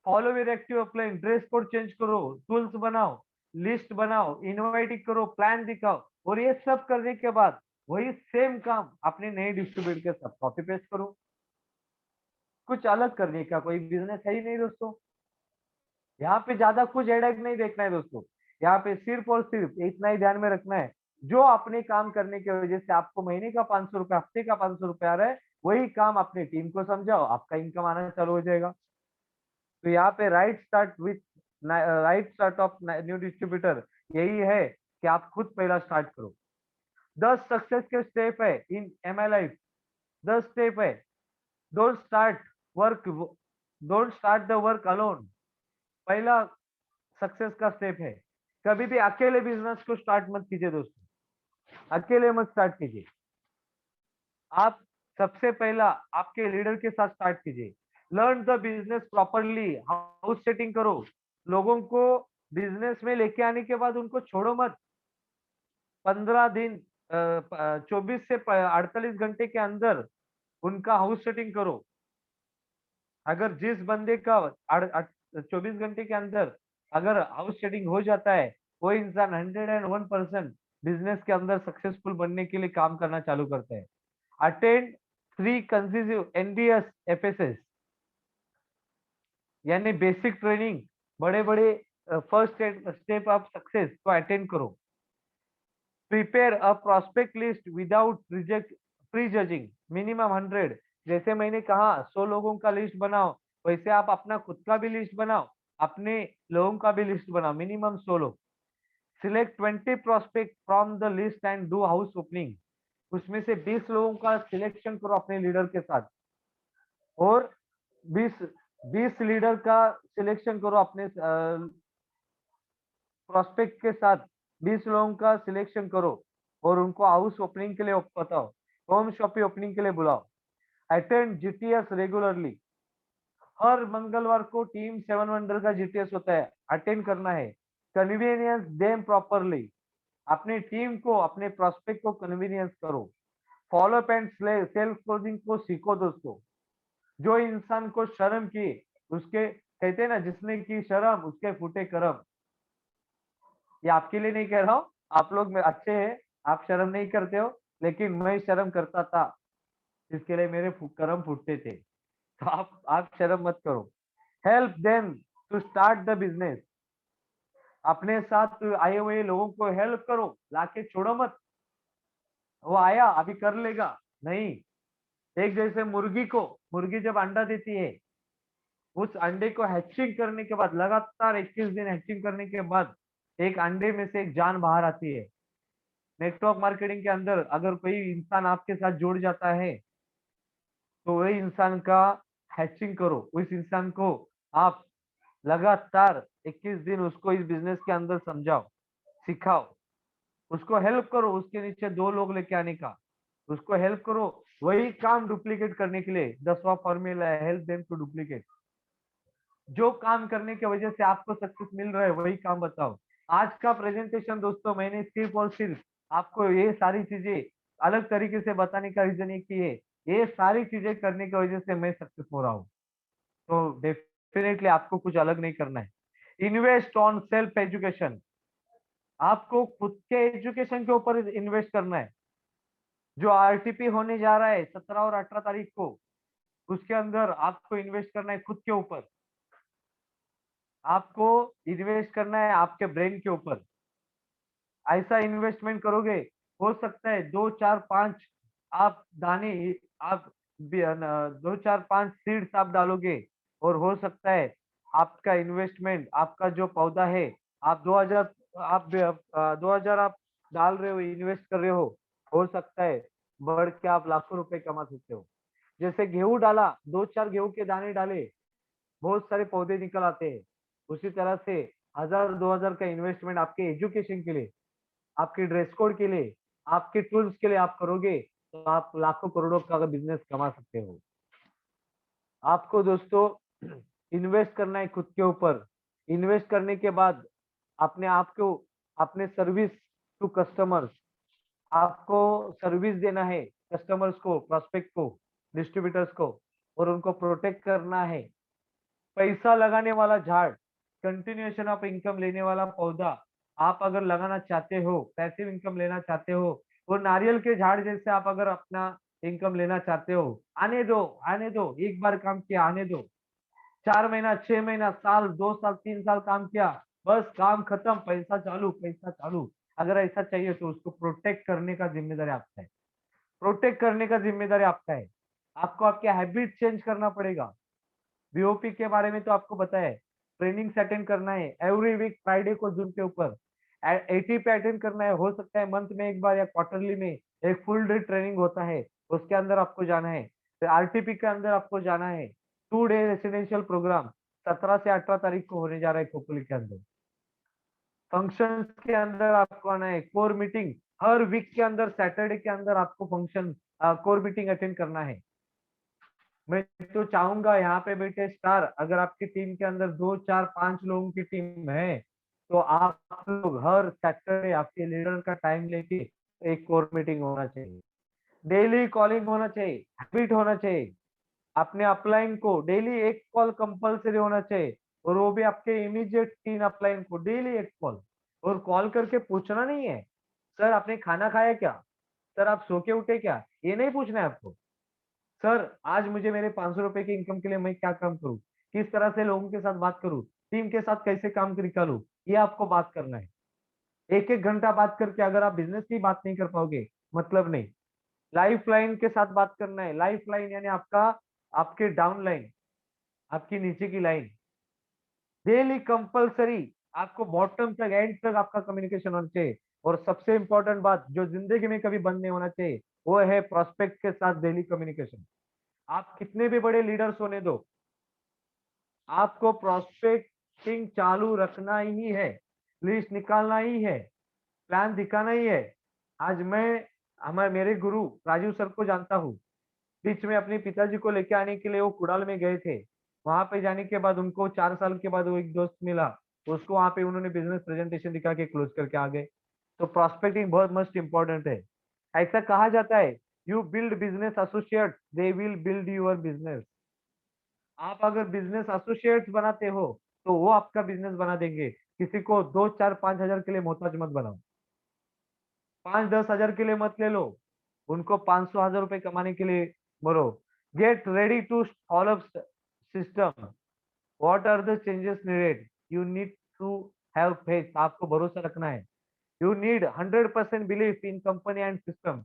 Follow with active upline, dress code change करो, टूल्स बनाओ, लिस्ट बनाओ, इनवाइट करो, प्लान दिखाओ, और ये सब करने के बाद वही सेम काम अपने नए डिस्ट्रीब्यूटर के साथ कॉपी पेस्ट करो। कुछ अलग करने का कोई बिजनेस है ही नहीं दोस्तों। यहाँ पे ज्यादा कुछ हेडेक नहीं देखना है दोस्तों। यहाँ पे सिर्फ और सिर्फ इतना ही ध्यान में रखना है, जो अपने काम करने की वजह से आपको महीने का 500 रुपया, हफ्ते का 500 रुपया आ रहा है, वही काम अपनी टीम को समझाओ, आपका इनकम आना चालू हो जाएगा। तो यहाँ पे right start of new distributor यही है कि आप खुद पहला स्टार्ट करो। 10 सक्सेस के स्टेप है in my life, 10 step है। Don't start work don't start the work alone, पहला सक्सेस का स्टेप है। कभी भी अकेले बिजनेस को स्टार्ट मत कीजिए दोस्तों, अकेले मत स्टार्ट कीजिए। आप सबसे पहला आपके लीडर के साथ स्टार्ट कीजिए। Learn the business properly, house setting करो, लोगों को बिजनेस में लेके आने के बाद उनको छोड़ो मत। 15 दिन 24 से 48 घंटे के अंदर उनका हाउस सेटिंग करो। अगर जिस बंदे का 24 घंटे के अंदर अगर हाउस सेटिंग हो जाता है, वो इंसान 101% बिजनेस के अंदर सक्सेसफुल बनने के लिए काम करना चालू करता है। अटेंड 3 कंसेसिव एनडीएस एफएसएस, यानी बेसिक ट्रेनिंग, बड़े बड़े फर्स्ट स्टेप ऑफ सक्सेस को अटेंड करो। Prepare a prospect list without reject pre judging, minimum 100। जैसे मैंने कहा 100 लोगों का लिस्ट बनाओ, वैसे आप अपना खुद का भी लिस्ट बनाओ, अपने लोगों का भी लिस्ट बनाओ, मिनिमम 100 लोग। Select 20 prospect from the list and do house opening, उसमें से 20 लोगों का सिलेक्शन करो अपने लीडर के साथ, और 20 20 लीडर का सिलेक्शन करो अपने प्रोस्पेक्ट के साथ, 20 लोगों का सिलेक्शन करो और उनको हाउस ओपनिंग के लिए बताओ, होम शॉप ओपनिंग के लिए बुलाओ। अटेंड जीटीएस रेगुलरली, हर मंगलवार को टीम 7 वंडर का जीटीएस होता है, अटेंड करना है। कन्वीनियंस देम प्रॉपरली, अपनी टीम को अपने प्रोस्पेक्ट को कन्वीनियंस करो। फॉलोअप एंड सेल्फ क्लोजिंग को सीखो दोस्तों। जो इंसान को शर्म की, उसके कहते हैं ना, जिसने की शर्म उसके फूटे करम। ये आपके लिए नहीं कह रहा हूँ, आप लोग में अच्छे हैं, आप शर्म नहीं करते हो, लेकिन मैं शर्म करता था, इसके लिए मेरे करम फूटते थे। तो आप शर्म मत करो। Help them to start the business, अपने साथ आए हुए लोगों को हेल्प करो, लाके छोड़ो मत। वो आया अभी कर लेगा, नहीं। एक जैसे मुर्गी जब अंडा देती है, उस अंडे को हैचिंग करने के बाद लगातार 21 दिन हैचिंग करने के बाद एक अंडे में से एक जान बाहर आती है। नेटवर्क मार्केटिंग के अंदर अगर कोई इंसान आपके साथ जुड़ जाता है, तो वही इंसान का हैचिंग करो, उस इंसान को आप लगातार 21 दिन उसको इस बिजनेस के अंदर समझाओ, सिखाओ, उसको हेल्प करो, उसके नीचे 2 लोग लेके आने का, उसको हेल्प करो वही काम डुप्लीकेट करने के लिए। 10वां फॉर्मूला है, हेल्प देम टू डुप्लीकेट। जो काम करने की वजह से आपको सक्सेस मिल रहा है वही काम बताओ। आज का प्रेजेंटेशन दोस्तों मैंने सिर्फ और सिर्फ आपको ये सारी चीजें अलग तरीके से बताने का रीजन ये की है, ये सारी चीजें करने की वजह से मैं सक्सेस हो रहा हूँ। तो डेफिनेटली आपको कुछ अलग नहीं करना है। इन्वेस्ट ऑन सेल्फ एजुकेशन, आपको खुद के एजुकेशन के ऊपर इन्वेस्ट करना है। जो आरटीपी होने जा रहा है 17 और 18 तारीख को, उसके अंदर आपको इन्वेस्ट करना है खुद के ऊपर। आपको इन्वेस्ट करना है आपके ब्रेन के ऊपर। ऐसा इन्वेस्टमेंट करोगे, हो सकता है 2 4 5 आप दाने, आप 2 4 5 सीड्स आप डालोगे, और हो सकता है आपका इन्वेस्टमेंट, आपका जो पौधा है, आप 2000, आप 2000 आप डाल रहे हो, इन्वेस्ट कर रहे हो सकता है बढ़ के आप लाखों रुपए कमा सकते हो। जैसे गेहूं डाला, 2 4 गेहूं के दाने डाले, बहुत सारे पौधे निकल आते हैं। उसी तरह से 1000 2000 का इन्वेस्टमेंट आपके एजुकेशन के लिए, आपके ड्रेस कोड के लिए, आपके टूल्स के लिए आप करोगे, तो आप लाखों करोड़ों का बिजनेस कमा सकते हो। आपको दोस्तों इन्वेस्ट करना है खुद के ऊपर। इन्वेस्ट करने के बाद अपने आप को, अपने सर्विस टू कस्टमर्स, आपको सर्विस देना है कस्टमर्स को, प्रोस्पेक्ट को, डिस्ट्रीब्यूटर्स को, और उनको प्रोटेक्ट करना है। पैसा लगाने वाला झाड़, कंटिन्यूएशन ऑफ इनकम लेने वाला पौधा, आप अगर लगाना चाहते हो, पैसिव इनकम लेना चाहते हो, वो नारियल के झाड़ जैसे आप अगर अपना इनकम लेना चाहते हो, आने दो, आने दो, एक बार काम किया आने दो। 4 महीना, 6 महीना, साल, 2 साल, 3 साल काम किया, बस काम खत्म, पैसा चालू, पैसा चालू। अगर ऐसा चाहिए तो उसको प्रोटेक्ट करने का जिम्मेदारी आपका है। प्रोटेक्ट करने का जिम्मेदारी आपका है। आपको आपके हैबिट चेंज करना पड़ेगा। बीओपी के बारे में तो आपको पता है, ट्रेनिंग अटेंड करना है एवरी वीक फ्राइडे को जूम के ऊपर। 80 पे अटेंड करना है, हो सकता है मंथ में एक बार या क्वार्टरली में एक फुल डे ट्रेनिंग होता है, उसके अंदर आपको जाना है। फिर आरटीपी के अंदर आपको जाना है, 2 डे रेसिडेंशियल प्रोग्राम 17 से 18 तारीख को होने जा रहा है खोपली के अंदर। फंक्शन के अंदर आपको आना है। कोर मीटिंग हर वीक के अंदर सैटरडे के अंदर आपको फंक्शन, कोर मीटिंग अटेंड करना है। मैं तो चाहूंगा यहाँ पे बैठे स्टार, अगर आपकी टीम के अंदर 2 4 5 लोगों की टीम है, तो आप लोग हर सैटरडे आपके लीडर का टाइम लेके एक कोर मीटिंग होना चाहिए। डेली कॉलिंग होना चाहिए, हैबिट होना चाहिए। अपने अपलाइन को डेली एक कॉल कंपलसरी होना चाहिए, और वो भी आपके इमीडिएट 3 अपलाइन को डेली एक कॉल। और कॉल करके पूछना नहीं है, सर आपने खाना खाया क्या, सर आप सो के उठे क्या, ये नहीं पूछना है आपको। सर आज मुझे मेरे 500 रुपए की इनकम के लिए मैं क्या काम करूं, किस तरह से लोगों के साथ बात करूं, टीम के साथ कैसे काम निकालूं, ये आपको बात करना है। एक एक घंटा बात करके अगर आप बिजनेस की बात नहीं कर पाओगे, मतलब नहीं। लाइफ लाइन के साथ बात करना है। लाइफ लाइन यानी आपका, आपके डाउन लाइन, आपकी नीचे की लाइन। डेली कंपलसरी आपको बॉटम तक, एंड तक आपका कम्युनिकेशन होना चाहिए। और सबसे इंपॉर्टेंट बात जो जिंदगी में कभी बंद नहीं होना चाहिए, वो है प्रोस्पेक्ट के साथ डेली कम्युनिकेशन। आप कितने भी बड़े लीडर्स होने दो, आपको प्रोस्पेक्टिंग चालू रखना ही है, लिस्ट निकालना ही है, प्लान दिखाना ही है। आज मैं हमारे मेरे गुरु राजीव सर को जानता हूँ। बीच में अपने पिताजी को लेके आने के लिए वो कुडाल में गए थे। वहां पे जाने के बाद उनको 4 साल के बाद वो एक दोस्त मिला, उसको वहां पे उन्होंने बिजनेस प्रेजेंटेशन दिखा के क्लोज करके आ गए। तो प्रोस्पेक्टिंग बहुत मस्ट इंपॉर्टेंट है। ऐसा कहा जाता है, you build business associate, they will build your business. आप अगर बिजनेस एसोसिएट्स बनाते हो तो वो आपका बिजनेस बना देंगे। किसी को 2 4 5 हजार के लिए मोहताज मत बनाओ। 5 10 हजार के लिए मत ले लो, उनको 500 1000 रुपए कमाने के लिए बोलो। Get ready to follow system, what are the changes needed, you need to have faith, आपको भरोसा रखना है। You need 100% belief in company and system.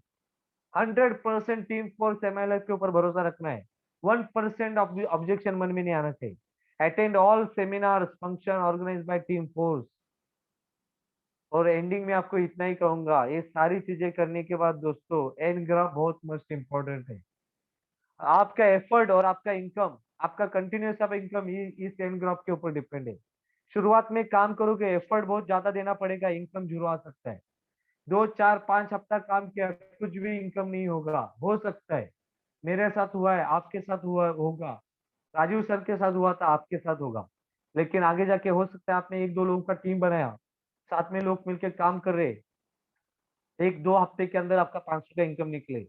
100% team force MLF के ऊपर भरोसा रखना है। 1% ऑब्जेक्शन मन में नहीं आना चाहिए। Attend all seminars function organise by team force. और एंडिंग में आपको इतना ही कहूंगा, ये सारी चीजें करने के बाद दोस्तों एंड ग्राफ बहुत मस्ट इंपॉर्टेंट है। आपका एफर्ट और आपका इनकम, आपका कंटिन्यूस आप इनकम इस एंड ग्राफ के ऊपर डिपेंड है। शुरुआत में काम करोगे, एफर्ट बहुत ज्यादा देना पड़ेगा, इनकम जीरो आ सकता है। 2 4 5 हफ्ता काम किया, कुछ भी इनकम नहीं होगा, हो सकता है। मेरे साथ हुआ है, आपके साथ हुआ होगा, राजीव सर के साथ हुआ था, आपके साथ होगा। लेकिन आगे जाके हो सकता है आपने 1 2 लोगों का टीम बनाया, साथ में लोग मिलकर काम कर रहे, 1 2 हफ्ते के अंदर आपका 500 का इनकम निकले।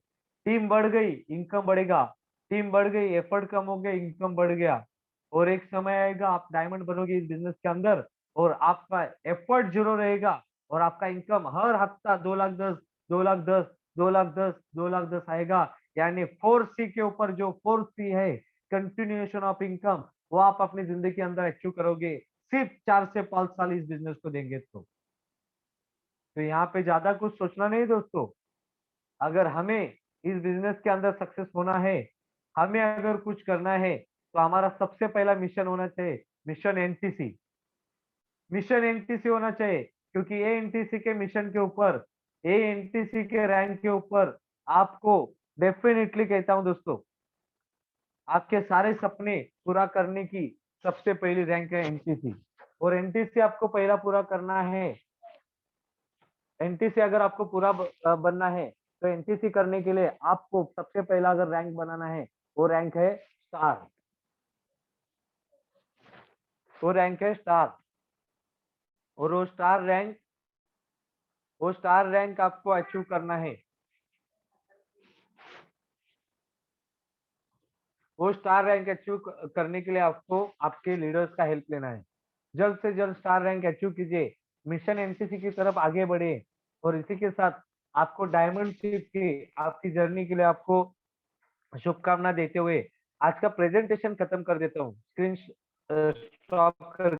टीम बढ़ गई, इनकम बढ़ेगा। टीम बढ़ गई, एफर्ट कम हो गया, इनकम बढ़ गया। और एक समय आएगा आप डायमंड बनोगे इस बिजनेस के अंदर, और आपका एफर्ट जीरो रहेगा, और आपका इनकम हर हफ्ता 2 लाख 10, 2 लाख 10, 2 लाख 10, 2 लाख 10 आएगा। यानी 4C के ऊपर जो 4C है, कंटिन्यूएशन ऑफ इनकम, वो आप अपनी जिंदगी के अंदर अचीव करोगे, सिर्फ 4 से 5 साल इस बिजनेस को देंगे तो यहाँ पे ज्यादा कुछ सोचना नहीं दोस्तों। अगर हमें इस बिजनेस के अंदर सक्सेस होना है, हमें अगर कुछ करना है, तो हमारा सबसे पहला मिशन होना चाहिए, मिशन एनटीसी। मिशन एनटीसी होना चाहिए, क्योंकि ये एनटीसी के मिशन के ऊपर, ये एनटीसी के रैंक के ऊपर आपको डेफिनेटली कहता हूं दोस्तों, आपके सारे सपने पूरा करने की सबसे पहली रैंक है एनटीसी। और एनटीसी आपको पहला पूरा करना है। एनटीसी अगर आपको पूरा बनना है, तो एनटीसी करने के लिए आपको सबसे पहला अगर रैंक बनाना है, वो रैंक है स्टार। वो रैंक है स्टार। और वो स्टार रैंक आपको अचीव करना है। वो स्टार रैंक अचीव करने के लिए आपको आपके लीडर्स का हेल्प लेना है। जल्द से जल्द स्टार रैंक अचीव कीजिए, मिशन एनटीसी की तरफ आगे बढ़े। और इसी के साथ आपको डायमंड शिप की आपकी जर्नी के लिए आपको शुभकामना देते हुए आज का प्रेजेंटेशन खत्म कर देता हूँ। स्क्रीन स्टॉप कर